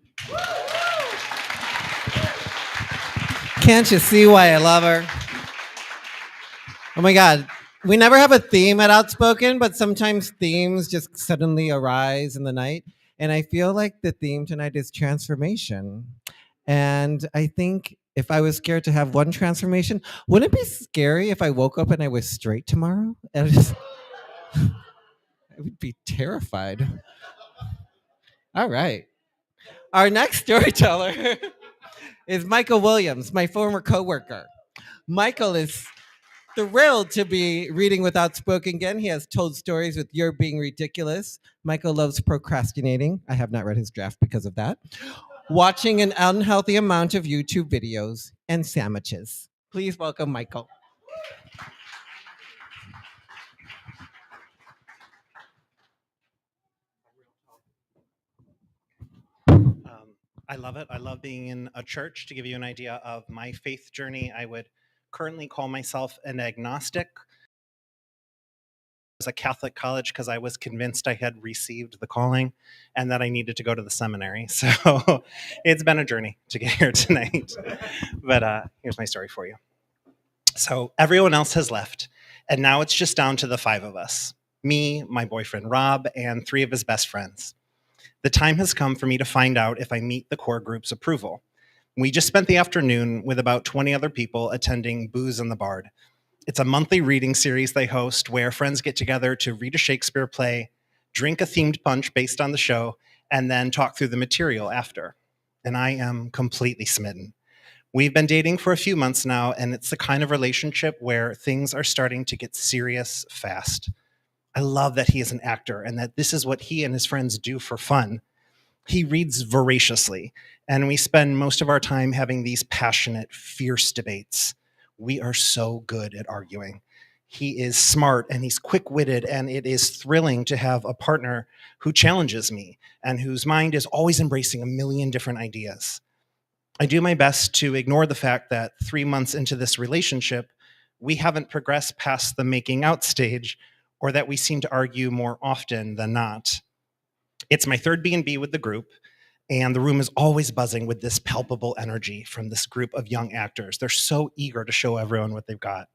Can't you see why I love her? Oh my God. We never have a theme at Outspoken, but sometimes themes just suddenly arise in the night. And I feel like the theme tonight is transformation. And I think if I was scared to have one transformation, wouldn't it be scary if I woke up and I was straight tomorrow? And I would be terrified. All right. Our next storyteller is Michael Williams, my former coworker. Michael is thrilled to be reading with Outspoken again. He has told stories with You're Being Ridiculous. Michael loves procrastinating. I have not read his draft because of that. Watching an unhealthy amount of YouTube videos and sandwiches. Please welcome Michael. I love it. I love being in a church. To give you an idea of my faith journey, I would currently call myself an agnostic. I was a Catholic college because I was convinced I had received the calling and that I needed to go to the seminary. So it's been a journey to get here tonight. But here's my story for you. So everyone else has left, and now it's just down to the five of us: me, my boyfriend Rob, and three of his best friends. The time has come for me to find out if I meet the core group's approval. We just spent the afternoon with about 20 other people attending Booze in the Bard. It's a monthly reading series they host where friends get together to read a Shakespeare play, drink a themed punch based on the show, and then talk through the material after. And I am completely smitten. We've been dating for a few months now, and it's the kind of relationship where things are starting to get serious fast. I love that he is an actor and that this is what he and his friends do for fun. He reads voraciously, and we spend most of our time having these passionate, fierce debates. We are so good at arguing. He is smart and he's quick-witted, and it is thrilling to have a partner who challenges me and whose mind is always embracing a million different ideas. I do my best to ignore the fact that 3 months into this relationship, we haven't progressed past the making out stage, or that we seem to argue more often than not. It's my third B&B with the group, and the room is always buzzing with this palpable energy from this group of young actors. They're so eager to show everyone what they've got.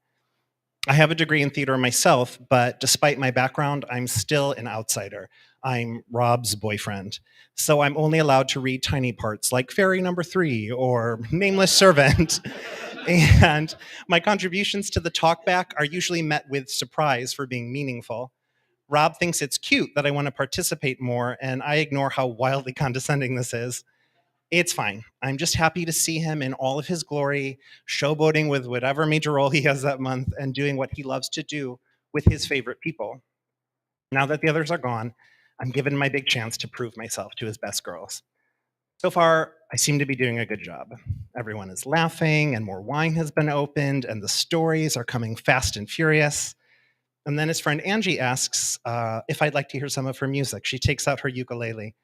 I have a degree in theater myself, but despite my background, I'm still an outsider. I'm Rob's boyfriend, so I'm only allowed to read tiny parts like Fairy Number 3 or Nameless Servant. And my contributions to the talkback are usually met with surprise for being meaningful. Rob thinks it's cute that I want to participate more, and I ignore how wildly condescending this is. It's fine. I'm just happy to see him in all of his glory, showboating with whatever major role he has that month, and doing what he loves to do with his favorite people. Now that the others are gone, I'm given my big chance to prove myself to his best girls. So far, I seem to be doing a good job. Everyone is laughing, and more wine has been opened, and the stories are coming fast and furious. And then his friend Angie asks if I'd like to hear some of her music. She takes out her ukulele.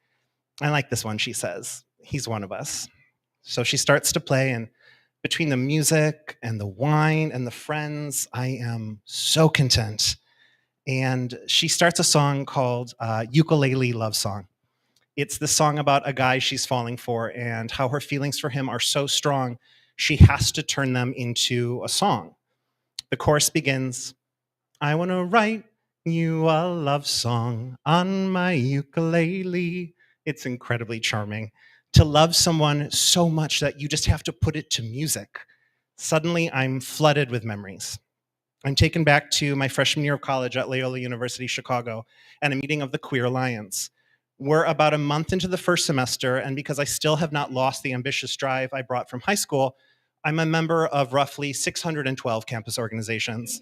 I like this one, she says. He's one of us. So she starts to play, and between the music and the wine and the friends, I am so content. And she starts a song called Ukulele Love Song. It's the song about a guy she's falling for and how her feelings for him are so strong, she has to turn them into a song. The chorus begins, I want to write you a love song on my ukulele. It's incredibly charming to love someone so much that you just have to put it to music. Suddenly, I'm flooded with memories. I'm taken back to my freshman year of college at Loyola University, Chicago, and a meeting of the Queer Alliance. We're about a month into the first semester, and because I still have not lost the ambitious drive I brought from high school, I'm a member of roughly 612 campus organizations.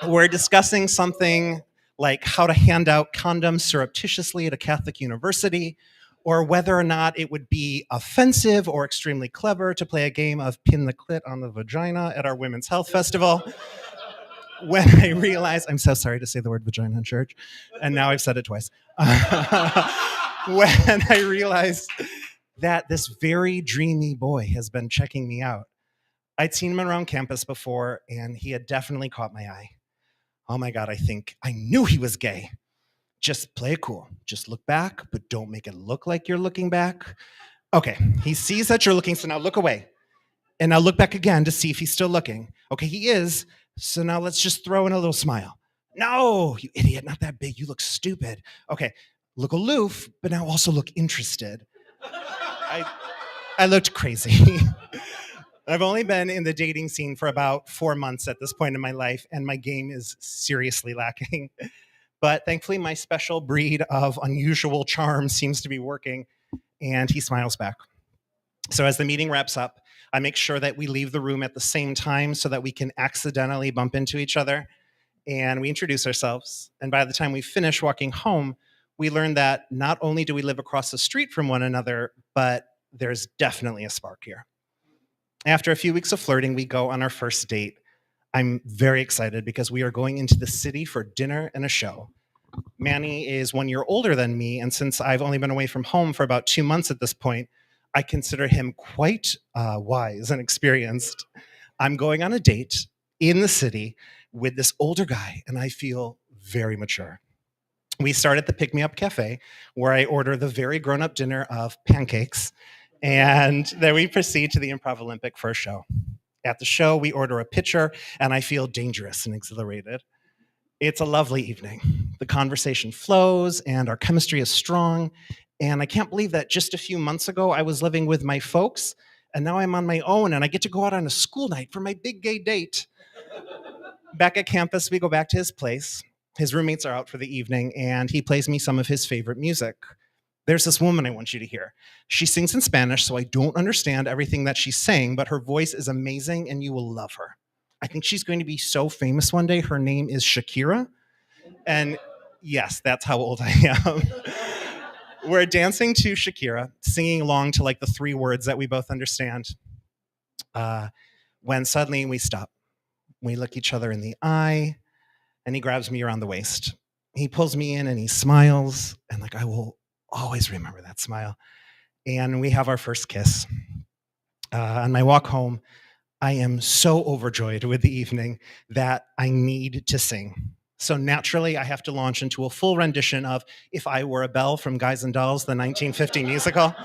We're discussing something like how to hand out condoms surreptitiously at a Catholic university, or whether or not it would be offensive or extremely clever to play a game of pin the clit on the vagina at our Women's Health Festival. When I realized, I'm so sorry to say the word vagina in church, and now I've said it twice. When I realized that this very dreamy boy has been checking me out. I'd seen him around campus before, and he had definitely caught my eye. Oh my God, I knew he was gay. Just play it cool. Just look back, but don't make it look like you're looking back. Okay, he sees that you're looking, so now look away. And now look back again to see if he's still looking. Okay, he is. So now let's just throw in a little smile. No, you idiot, not that big. You look stupid. Okay, look aloof, but now also look interested. I looked crazy. I've only been in the dating scene for about 4 months at this point in my life, and my game is seriously lacking. But thankfully, my special breed of unusual charm seems to be working, and he smiles back. So as the meeting wraps up, I make sure that we leave the room at the same time so that we can accidentally bump into each other. And we introduce ourselves. And by the time we finish walking home, we learn that not only do we live across the street from one another, but there's definitely a spark here. After a few weeks of flirting, we go on our first date. I'm very excited because we are going into the city for dinner and a show. Manny is 1 year older than me, and since I've only been away from home for about 2 months at this point, I consider him quite wise and experienced. I'm going on a date in the city with this older guy, and I feel very mature. We start at the Pick Me Up Cafe, where I order the very grown-up dinner of pancakes, and then we proceed to the Improv Olympic for a show. At the show, we order a pitcher, and I feel dangerous and exhilarated. It's a lovely evening. The conversation flows, and our chemistry is strong, and I can't believe that just a few months ago, I was living with my folks, and now I'm on my own, and I get to go out on a school night for my big gay date. Back at campus, we go back to his place. His roommates are out for the evening, and he plays me some of his favorite music. There's this woman I want you to hear. She sings in Spanish, so I don't understand everything that she's saying, but her voice is amazing, and you will love her. I think she's going to be so famous one day. Her name is Shakira. And yes, that's how old I am. We're dancing to Shakira, singing along to like the 3 words that we both understand. When suddenly we stop. We look each other in the eye, and he grabs me around the waist. He pulls me in and he smiles, and like I will always remember that smile. And we have our first kiss. On my walk home, I am so overjoyed with the evening that I need to sing. So naturally, I have to launch into a full rendition of If I Were a Belle from Guys and Dolls, the 1950 musical.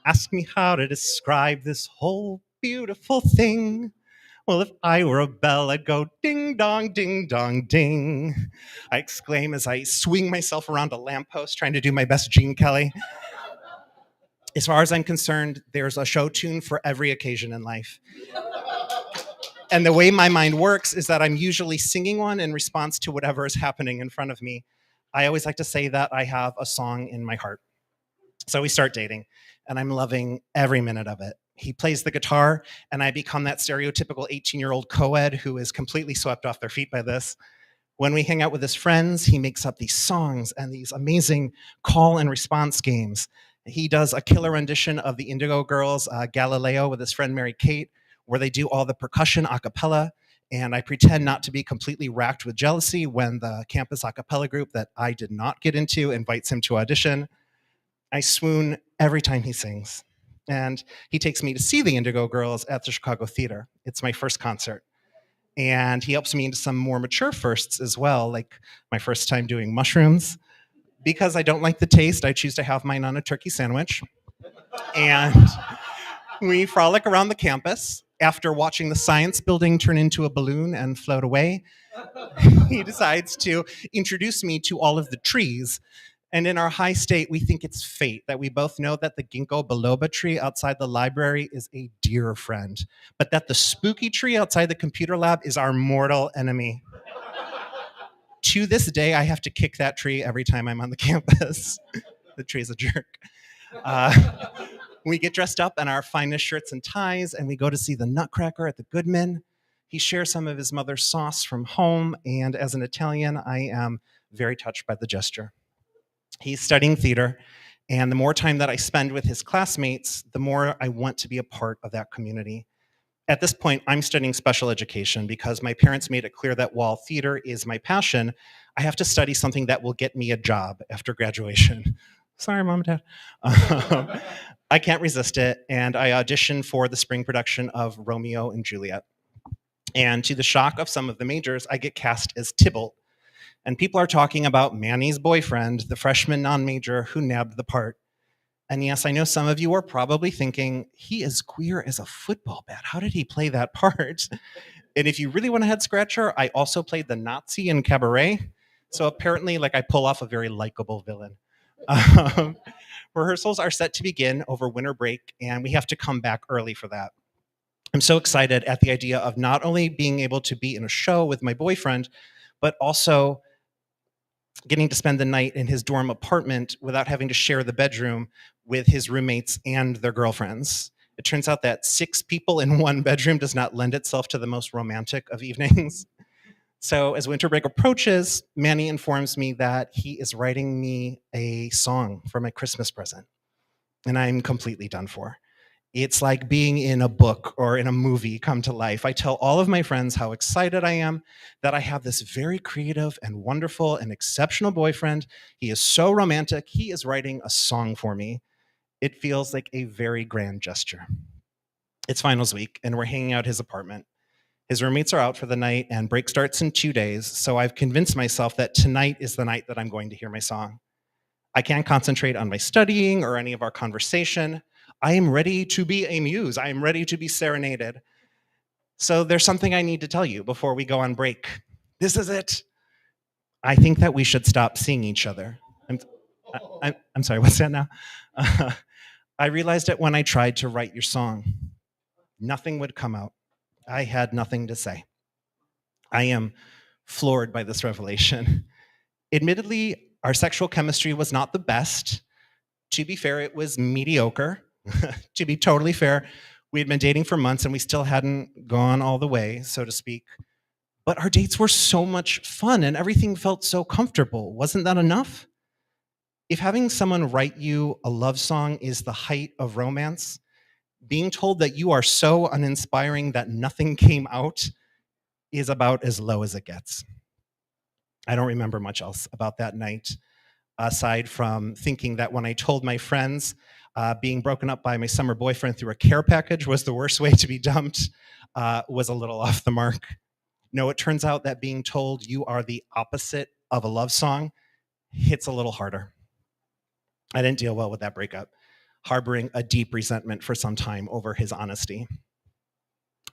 Ask me how to describe this whole beautiful thing. Well, if I were a bell, I'd go ding dong, ding dong, ding. I exclaim as I swing myself around a lamppost trying to do my best Gene Kelly. As far as I'm concerned, there's a show tune for every occasion in life. And the way my mind works is that I'm usually singing one in response to whatever is happening in front of me. I always like to say that I have a song in my heart. So we start dating, and I'm loving every minute of it. He plays the guitar, and I become that stereotypical 18-year-old co-ed who is completely swept off their feet by this. When we hang out with his friends, he makes up these songs and these amazing call and response games. He does a killer rendition of the Indigo Girls' Galileo with his friend Mary Kate, where they do all the percussion a cappella, and I pretend not to be completely racked with jealousy when the campus a cappella group that I did not get into invites him to audition. I swoon every time he sings. And he takes me to see the Indigo Girls at the Chicago Theater. It's my first concert. And he helps me into some more mature firsts as well, like my first time doing mushrooms. Because I don't like the taste, I choose to have mine on a turkey sandwich. And we frolic around the campus. After watching the science building turn into a balloon and float away, he decides to introduce me to all of the trees. And in our high state, we think it's fate that we both know that the ginkgo biloba tree outside the library is a dear friend, but that the spooky tree outside the computer lab is our mortal enemy. To this day, I have to kick that tree every time I'm on the campus. The tree's a jerk. We get dressed up in our finest shirts and ties, and we go to see the Nutcracker at the Goodman. He shares some of his mother's sauce from home, and as an Italian, I am very touched by the gesture. He's studying theater, and the more time that I spend with his classmates, the more I want to be a part of that community. At this point, I'm studying special education because my parents made it clear that while theater is my passion, I have to study something that will get me a job after graduation. Sorry, Mom and Dad. I can't resist it, and I auditioned for the spring production of Romeo and Juliet. And to the shock of some of the majors, I get cast as Tybalt. And people are talking about Manny's boyfriend, the freshman non-major who nabbed the part. And yes, I know some of you are probably thinking, he is queer as a football bat. How did he play that part? And if you really want a head scratcher, I also played the Nazi in Cabaret. So apparently, I pull off a very likable villain. Rehearsals are set to begin over winter break, and we have to come back early for that. I'm so excited at the idea of not only being able to be in a show with my boyfriend, but also getting to spend the night in his dorm apartment without having to share the bedroom with his roommates and their girlfriends. It turns out that 6 people in one bedroom does not lend itself to the most romantic of evenings. So as winter break approaches, Manny informs me that he is writing me a song for my Christmas present. And I'm completely done for. It's like being in a book or in a movie come to life. I tell all of my friends how excited I am that I have this very creative and wonderful and exceptional boyfriend. He is so romantic. He is writing a song for me. It feels like a very grand gesture. It's finals week, and we're hanging out at his apartment. His roommates are out for the night, and break starts in 2 days, so I've convinced myself that tonight is the night that I'm going to hear my song. I can't concentrate on my studying or any of our conversation. I am ready to be a muse. I am ready to be serenaded. So there's something I need to tell you before we go on break. This is it. I think that we should stop seeing each other. I'm sorry, what's that now? I realized it when I tried to write your song. Nothing would come out. I had nothing to say. I am floored by this revelation. Admittedly, our sexual chemistry was not the best. To be fair, it was mediocre. To be totally fair, we had been dating for months and we still hadn't gone all the way, so to speak. But our dates were so much fun and everything felt so comfortable. Wasn't that enough? If having someone write you a love song is the height of romance, being told that you are so uninspiring that nothing came out is about as low as it gets. I don't remember much else about that night, aside from thinking that when I told my friends being broken up by my summer boyfriend through a care package was the worst way to be dumped, was a little off the mark. No, it turns out that being told you are the opposite of a love song hits a little harder. I didn't deal well with that breakup, harboring a deep resentment for some time over his honesty.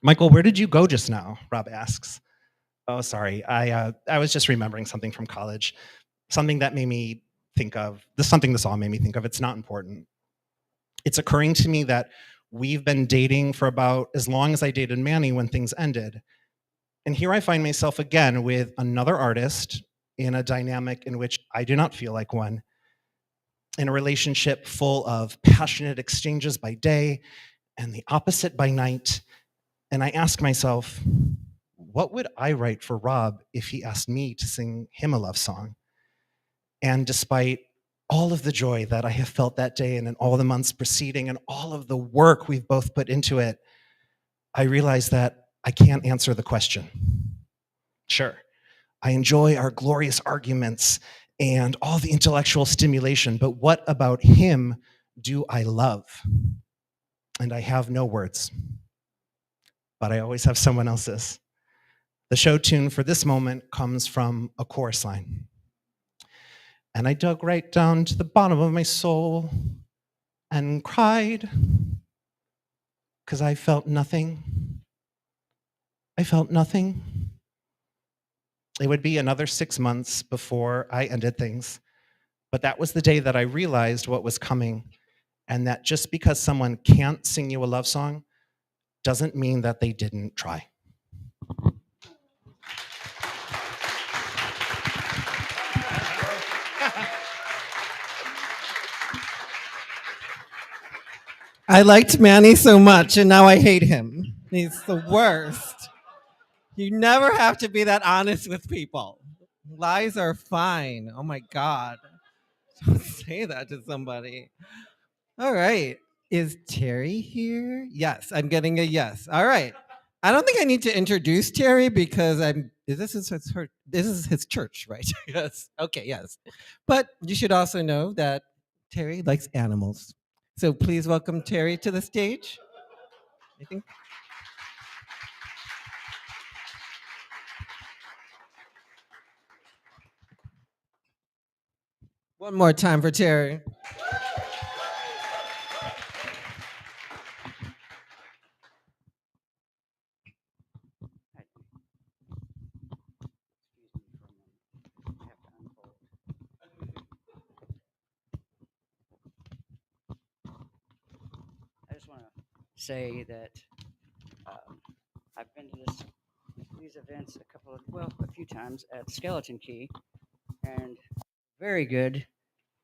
Michael, where did you go just now? Rob asks. Oh, sorry. I was just remembering something from college, something that made me think of, something this all made me think of. It's not important. It's occurring to me that we've been dating for about as long as I dated Manny when things ended. And here I find myself again with another artist in a dynamic in which I do not feel like one, in a relationship full of passionate exchanges by day and the opposite by night. And I ask myself, what would I write for Rob if he asked me to sing him a love song? And despite all of the joy that I have felt that day and in all the months preceding and all of the work we've both put into it, I realize that I can't answer the question. Sure, I enjoy our glorious arguments and all the intellectual stimulation, but what about him do I love? And I have no words, but I always have someone else's. The show tune for this moment comes from a chorus line. And I dug right down to the bottom of my soul and cried because I felt nothing. I felt nothing. It would be another 6 months before I ended things. But that was the day that I realized what was coming, and that just because someone can't sing you a love song doesn't mean that they didn't try. I liked Manny so much, and now I hate him. He's the worst. You never have to be that honest with people. Lies are fine. Oh my God. Don't say that to somebody. All right. Is Terry here? Yes, I'm getting a yes. All right. I don't think I need to introduce Terry because this is his church, right? Yes. Okay, yes. But you should also know that Terry likes animals. So please welcome Terry to the stage. I think. One more time for Terry. I just want to say that I've been to these events a few times at Skeleton Key, and very good.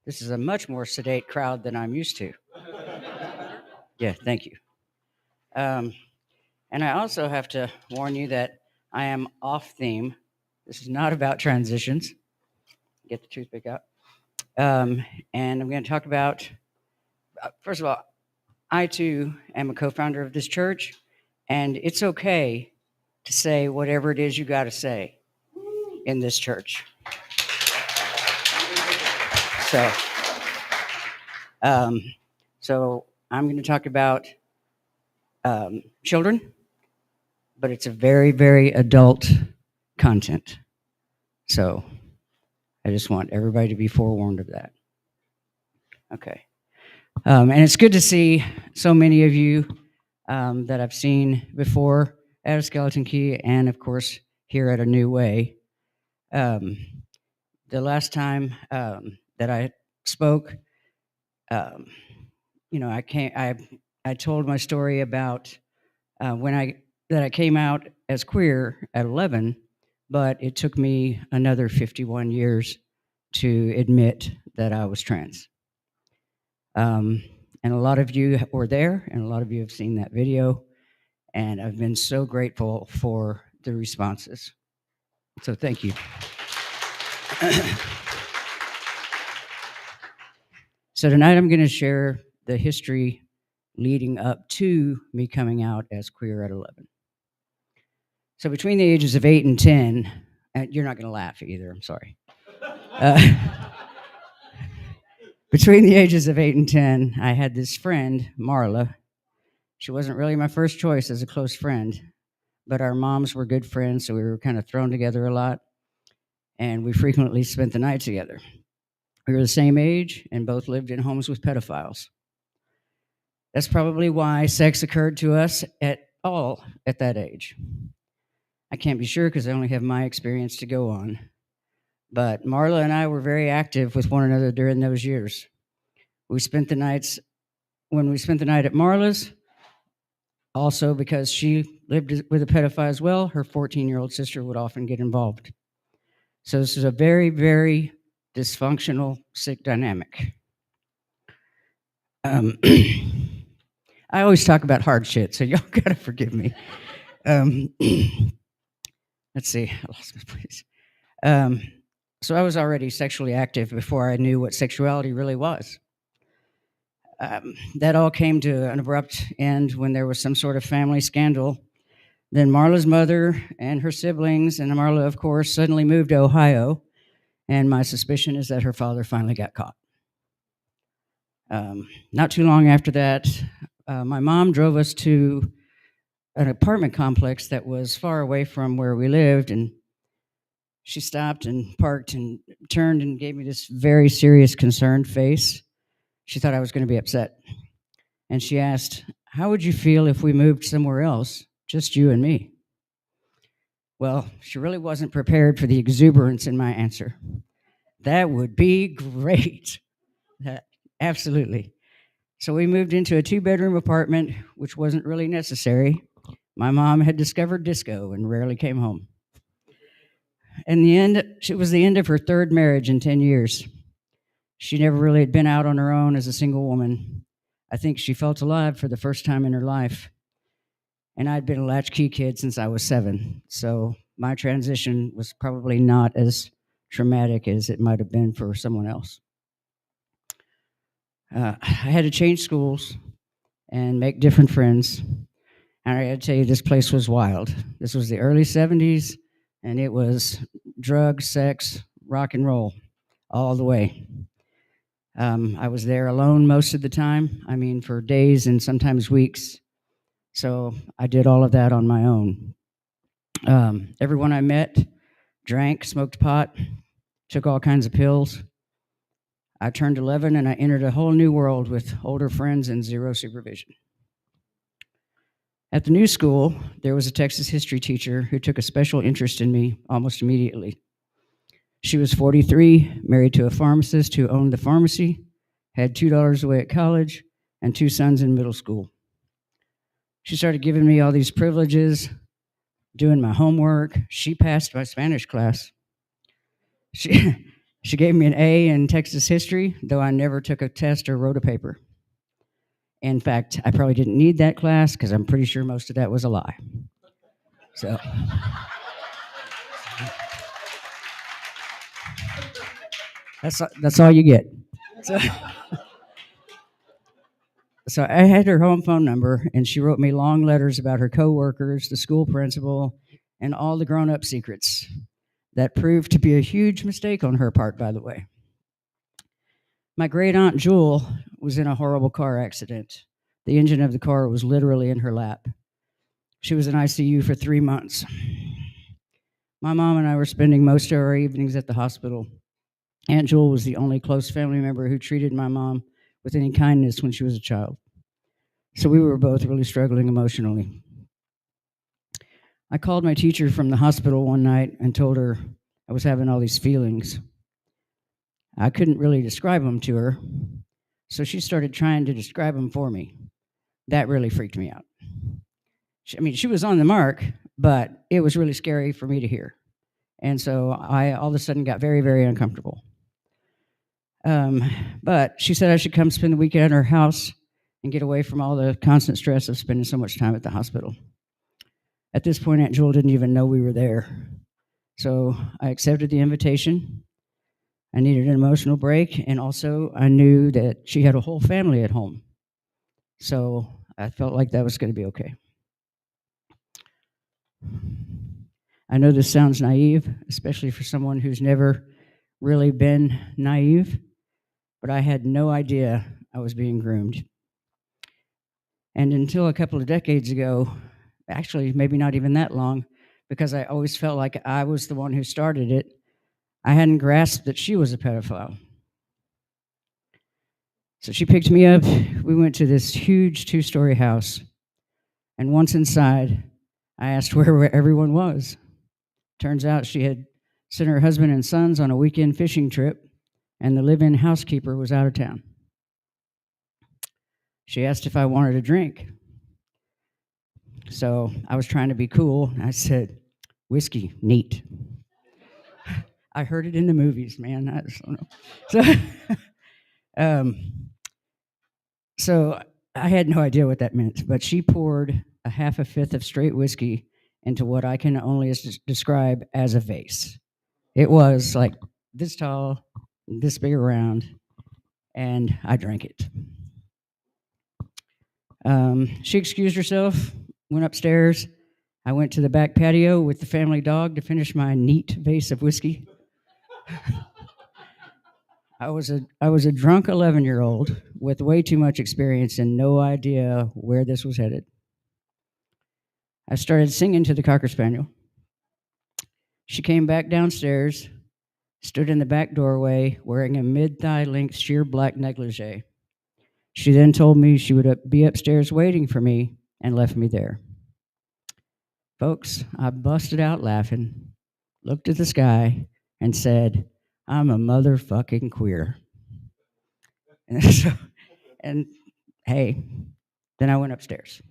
This is a much more sedate crowd than I'm used to. Yeah, thank you. And I also have to warn you that I am off theme. This is not about transitions. Get the toothpick out. And I'm going to talk about, first of all, I too am a co founder of this church, and it's okay to say whatever it is you got to say in this church. So, so I'm going to talk about children, but it's a very, very adult content. So I just want everybody to be forewarned of that. Okay. And it's good to see so many of you that I've seen before at a Skeleton Key and, of course, here at A New Way. The last time that I spoke, I told my story about that I came out as queer at 11, but it took me another 51 years to admit that I was trans. And a lot of you were there, and a lot of you have seen that video, and I've been so grateful for the responses. So thank you. So tonight I'm going to share the history leading up to me coming out as queer at 11. So between the ages of 8 and 10, and you're not going to laugh either, I'm sorry. Between the ages of 8 and 10, I had this friend, Marla. She wasn't really my first choice as a close friend, but our moms were good friends, so we were kind of thrown together a lot, and we frequently spent the night together. We were the same age and both lived in homes with pedophiles. That's probably why sex occurred to us at all at that age. I can't be sure because I only have my experience to go on. But Marla and I were very active with one another during those years. When we spent the night at Marla's, also because she lived with a pedophile as well, her 14-year-old sister would often get involved. So this is a very, very dysfunctional, sick dynamic. I always talk about hard shit, so y'all gotta forgive me. Let's see, I lost my place. So I was already sexually active before I knew what sexuality really was. That all came to an abrupt end when there was some sort of family scandal. Then Marla's mother and her siblings, and Marla, of course, suddenly moved to Ohio, And my suspicion is that her father finally got caught. Not too long after that, my mom drove us to an apartment complex that was far away from where we lived, and she stopped and parked and turned and gave me this very serious, concerned face. She thought I was going to be upset. And she asked, "How would you feel if we moved somewhere else, just you and me?" Well, she really wasn't prepared for the exuberance in my answer. That would be great. Absolutely. So we moved into a 2-bedroom apartment, which wasn't really necessary. My mom had discovered disco and rarely came home. In the end, it was the end of her 3rd marriage in 10 years. She never really had been out on her own as a single woman. I think she felt alive for the first time in her life. And I'd been a latchkey kid since I was 7. So my transition was probably not as traumatic as it might have been for someone else. I had to change schools and make different friends. And I got to tell you, this place was wild. This was the early 70s, and it was drugs, sex, rock and roll all the way. I was there alone most of the time. I mean, for days and sometimes weeks. So I did all of that on my own. Everyone I met drank, smoked pot, took all kinds of pills. I turned 11 and I entered a whole new world with older friends and zero supervision. At the new school, there was a Texas history teacher who took a special interest in me almost immediately. She was 43, married to a pharmacist who owned the pharmacy, had $2 away at college, and 2 sons in middle school. She started giving me all these privileges, doing my homework. She passed my Spanish class. She gave me an A in Texas history, though I never took a test or wrote a paper. In fact, I probably didn't need that class because I'm pretty sure most of that was a lie. So that's all you get. So I had her home phone number, and she wrote me long letters about her coworkers, the school principal, and all the grown-up secrets. That proved to be a huge mistake on her part, by the way. My great aunt Jewel was in a horrible car accident. The engine of the car was literally in her lap. She was in ICU for 3 months. My mom and I were spending most of our evenings at the hospital. Aunt Jewel was the only close family member who treated my mom with any kindness when she was a child. So we were both really struggling emotionally. I called my teacher from the hospital one night and told her I was having all these feelings. I couldn't really describe them to her, so she started trying to describe them for me. That really freaked me out. She was on the mark, but it was really scary for me to hear. And so I all of a sudden got very, very uncomfortable. But she said I should come spend the weekend at her house and get away from all the constant stress of spending so much time at the hospital. At this point, Aunt Jewel didn't even know we were there. So I accepted the invitation. I needed an emotional break, and also I knew that she had a whole family at home. So I felt like that was going to be okay. I know this sounds naive, especially for someone who's never really been naive, but I had no idea I was being groomed. And until a couple of decades ago, actually maybe not even that long, because I always felt like I was the one who started it, I hadn't grasped that she was a pedophile. So she picked me up. We went to this huge 2-story house. And once inside, I asked where everyone was. Turns out she had sent her husband and sons on a weekend fishing trip, and the live-in housekeeper was out of town. She asked if I wanted a drink. So I was trying to be cool. I said, "Whiskey, neat." I heard it in the movies, man. I just don't know. So I had no idea what that meant, but she poured a half a fifth of straight whiskey into what I can only describe as a vase. It was like this tall, this big around, and I drank it. She excused herself, went upstairs. I went to the back patio with the family dog to finish my neat vase of whiskey. I was a drunk 11-year-old with way too much experience and no idea where this was headed. I started singing to the Cocker Spaniel. She came back downstairs, stood in the back doorway wearing a mid-thigh length sheer black negligee. She then told me she would be upstairs waiting for me and left me there. Folks, I busted out laughing, looked at the sky, and said, I'm a motherfucking queer. And, and hey, then I went upstairs.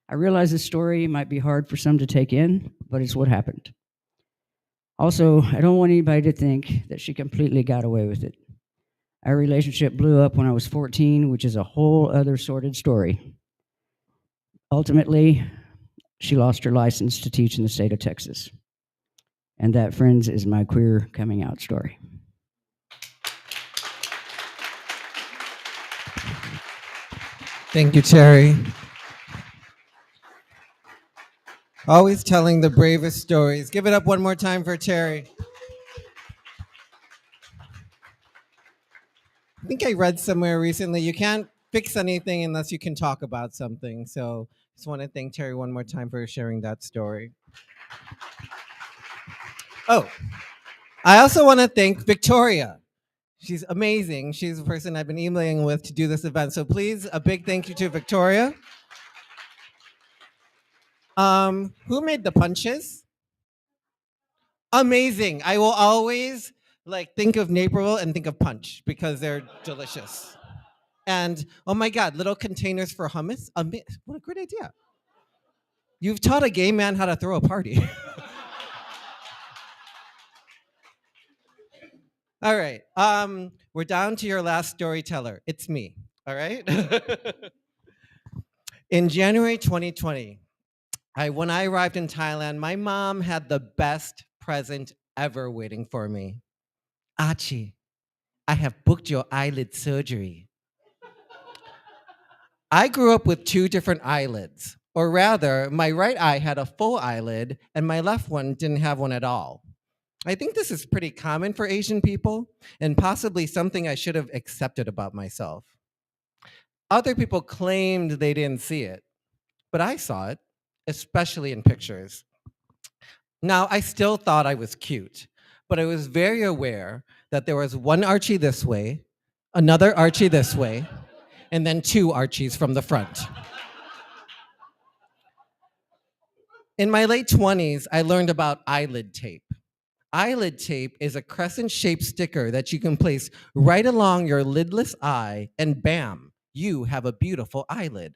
I realize this story might be hard for some to take in, but it's what happened. Also, I don't want anybody to think that she completely got away with it. Our relationship blew up when I was 14, which is a whole other sordid story. Ultimately, she lost her license to teach in the state of Texas. And that, friends, is my queer coming out story. Thank you, Terry. Always telling the bravest stories. Give it up one more time for Terry. I think I read somewhere recently you can't fix anything unless you can talk about something. So just want to thank Terry one more time for sharing that story. Oh, I also want to thank Victoria. She's amazing. She's the person I've been emailing with to do this event. So please, a big thank you to Victoria. Who made the punches? Amazing. I will always think of Naperville and think of punch because they're delicious. And oh my God, little containers for hummus. What a great idea. You've taught a gay man how to throw a party. All right. We're down to your last storyteller. It's me. All right. In January 2020, when I arrived in Thailand, my mom had the best present ever waiting for me. Archie, I have booked your eyelid surgery. I grew up with two different eyelids, or rather, my right eye had a full eyelid and my left one didn't have one at all. I think this is pretty common for Asian people and possibly something I should have accepted about myself. Other people claimed they didn't see it, but I saw it, especially in pictures. Now, I still thought I was cute, but I was very aware that there was one Archie this way, another Archie this way, and then two Archies from the front. In my late 20s, I learned about eyelid tape. Eyelid tape is a crescent-shaped sticker that you can place right along your lidless eye, and bam, you have a beautiful eyelid.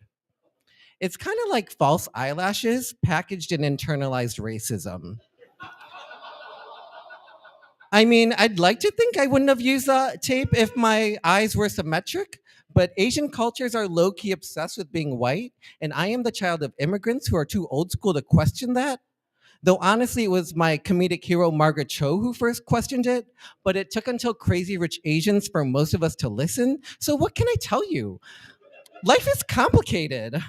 It's kind of like false eyelashes packaged in internalized racism. I mean, I'd like to think I wouldn't have used tape if my eyes were symmetric, but Asian cultures are low-key obsessed with being white, and I am the child of immigrants who are too old school to question that. Though honestly, it was my comedic hero, Margaret Cho, who first questioned it, but it took until Crazy Rich Asians for most of us to listen. So what can I tell you? Life is complicated.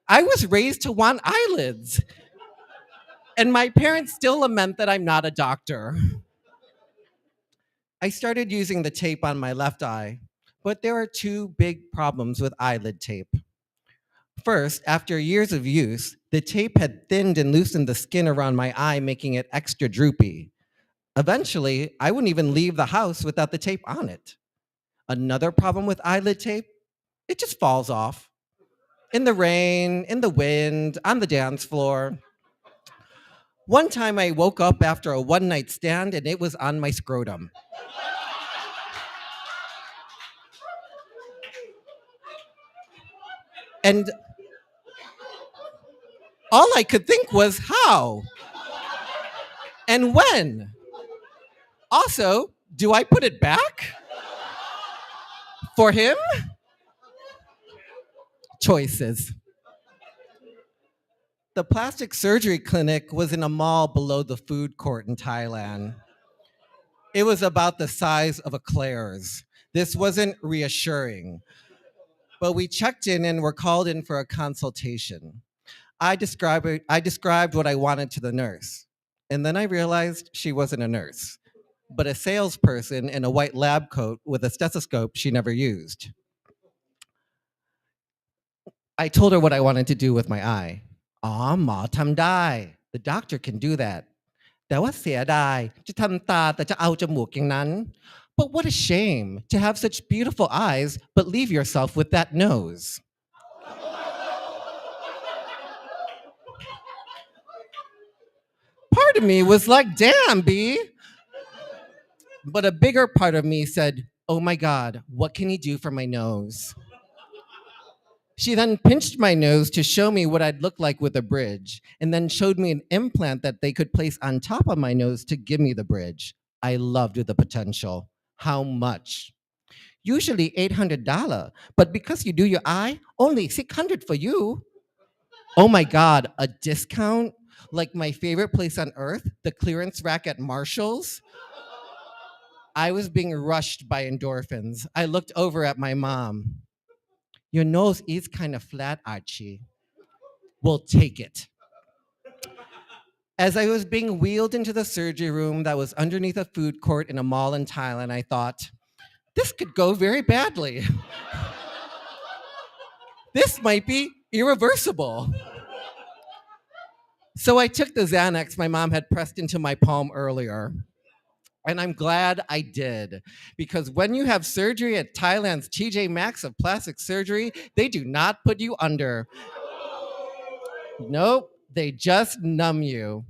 I was raised to want eyelids, and my parents still lament that I'm not a doctor. I started using the tape on my left eye, but there are two big problems with eyelid tape. First, after years of use, the tape had thinned and loosened the skin around my eye, making it extra droopy. Eventually, I wouldn't even leave the house without the tape on it. Another problem with eyelid tape, it just falls off. In the rain, in the wind, on the dance floor. One time I woke up after a one-night stand and it was on my scrotum. And all I could think was how and when. Also, do I put it back? For him? Choices. The plastic surgery clinic was in a mall below the food court in Thailand. It was about the size of a Claire's. This wasn't reassuring. But we checked in and were called in for a consultation. I described what I wanted to the nurse. And then I realized she wasn't a nurse. but a salesperson in a white lab coat with a stethoscope she never used. I told her what I wanted to do with my eye. Ah, ma tam dai. The doctor can do that. แต่ว่าเสียดายจะทำตาแต่จะเอาจมูกอย่างนั้น But what a shame to have such beautiful eyes, but leave yourself with that nose. Part of me was like, damn, B. But a bigger part of me said, oh my God, what can he do for my nose? She then pinched my nose to show me what I'd look like with a bridge, and then showed me an implant that they could place on top of my nose to give me the bridge. I loved the potential. How much? Usually $800, but because you do your eye, only $600 for you. Oh my God, a discount? Like my favorite place on earth, the clearance rack at Marshall's? I was being rushed by endorphins. I looked over at my mom. Your nose is kind of flat, Archie. We'll take it. As I was being wheeled into the surgery room that was underneath a food court in a mall in Thailand, I thought, this could go very badly. This might be irreversible. So I took the Xanax my mom had pressed into my palm earlier. And I'm glad I did, because when you have surgery at Thailand's TJ Maxx of plastic surgery, they do not put you under. Nope, they just numb you.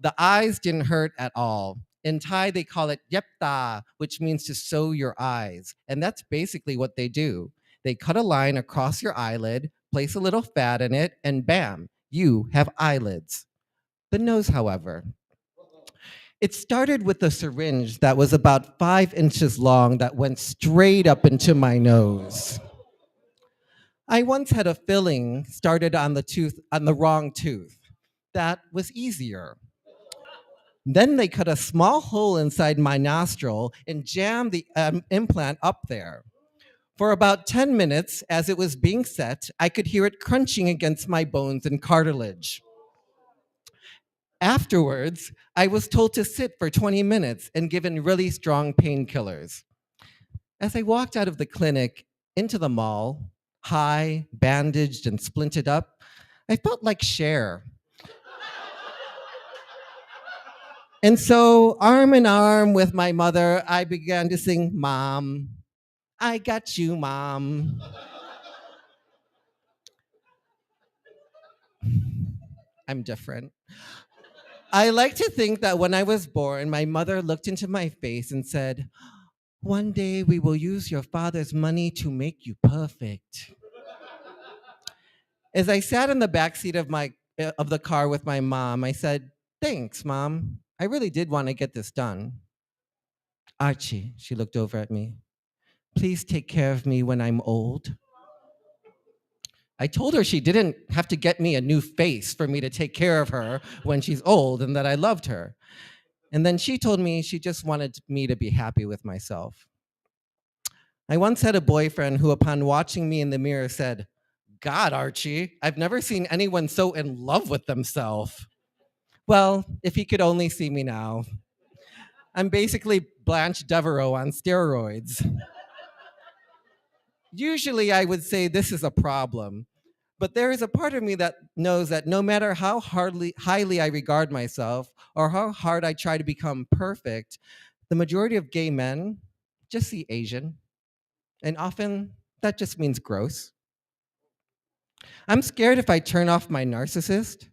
The eyes didn't hurt at all. In Thai, they call it yepta, which means to sew your eyes. And that's basically what they do. They cut a line across your eyelid, place a little fat in it, and bam, you have eyelids. The nose, however. It started with a syringe that was about 5 inches long that went straight up into my nose. I once had a filling started on the wrong tooth. That was easier. Then they cut a small hole inside my nostril and jammed the implant up there. For about 10 minutes, as it was being set, I could hear it crunching against my bones and cartilage. Afterwards, I was told to sit for 20 minutes and given really strong painkillers. As I walked out of the clinic into the mall, high, bandaged, and splinted up, I felt like Cher. And so, arm in arm with my mother, I began to sing, Mom, I got you, Mom. I'm different. I like to think that when I was born, my mother looked into my face and said, one day we will use your father's money to make you perfect. As I sat in the backseat of the car with my mom, I said, thanks, Mom. I really did want to get this done. Archie, she looked over at me. Please take care of me when I'm old. I told her she didn't have to get me a new face for me to take care of her when she's old and that I loved her. And then she told me she just wanted me to be happy with myself. I once had a boyfriend who, upon watching me in the mirror, said, God, Archie, I've never seen anyone so in love with themselves. Well, if he could only see me now. I'm basically Blanche Devereaux on steroids. Usually I would say this is a problem, but there is a part of me that knows that no matter how highly I regard myself or how hard I try to become perfect, the majority of gay men just see Asian. And often that just means gross. I'm scared if I turn off my narcissist,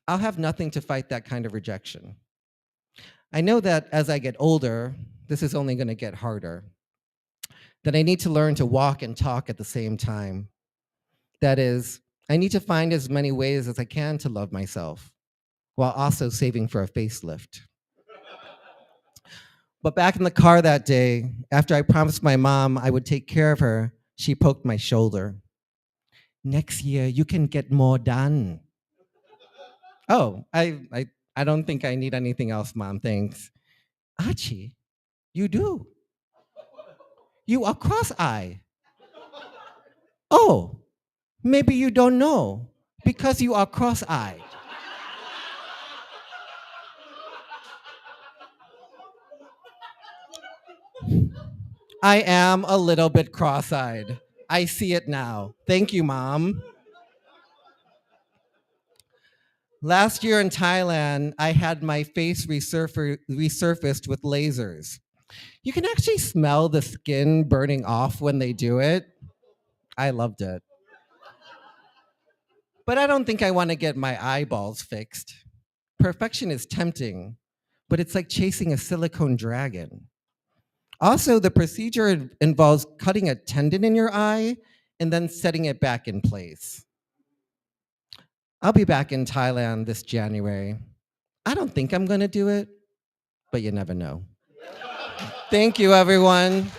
I'll have nothing to fight that kind of rejection. I know that as I get older, this is only going to get harder. That I need to learn to walk and talk at the same time. That is, I need to find as many ways as I can to love myself, while also saving for a facelift. But back in the car that day, after I promised my mom I would take care of her, she poked my shoulder. Next year, you can get more done. Oh, I don't think I need anything else, Mom, thanks. Archie, you do. You are cross-eyed. Oh, maybe you don't know, because you are cross-eyed. I am a little bit cross-eyed. I see it now. Thank you, Mom. Last year in Thailand, I had my face resurfaced with lasers. You can actually smell the skin burning off when they do it. I loved it. But I don't think I want to get my eyeballs fixed. Perfection is tempting, but it's like chasing a silicone dragon. Also, the procedure involves cutting a tendon in your eye and then setting it back in place. I'll be back in Thailand this January. I don't think I'm going to do it, but you never know. Thank you, everyone.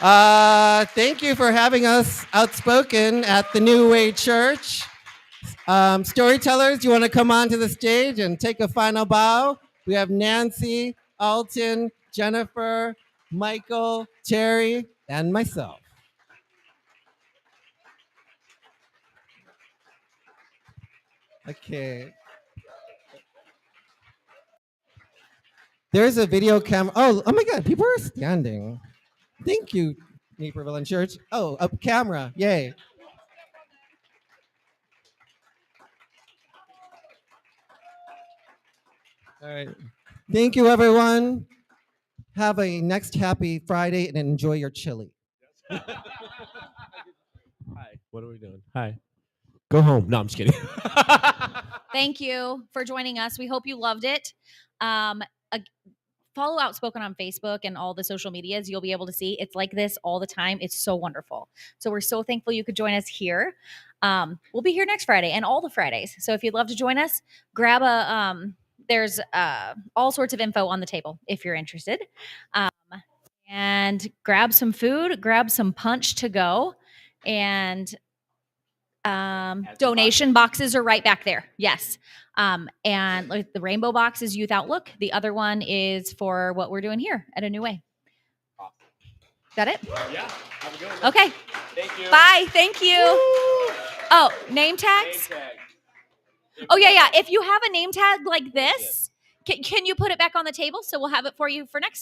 Thank you for having us Outspoken at the New Way Church. Storytellers, you want to come onto the stage and take a final bow? We have Nancy, Alton, Jennifer, Michael, Terry, and myself. Okay. There's a video camera. Oh my God, people are standing. Thank you, Naperville Church. Oh, a camera. Yay. All right. Thank you, everyone. Have a next happy Friday and enjoy your chili. Hi. What are we doing? Hi. Go home. No, I'm just kidding. Thank you for joining us. We hope you loved it. Follow Outspoken on Facebook and all the social medias. You'll be able to see it's like this all the time. It's so wonderful. So we're so thankful you could join us here. We'll be here next Friday and all the Fridays. So if you'd love to join us, grab there's all sorts of info on the table if you're interested. And grab some food, grab some punch to go, and donation boxes are right back there. Yes. And like the rainbow box is Youth Outlook. The other one is for what we're doing here at A New Way. Is that it? Yeah. Have a good one. Okay. Thank you. Bye. Thank you. Woo! Oh, name tags? Name tag. Oh, yeah. If you have a name tag like this, can you put it back on the table? So we'll have it for you for next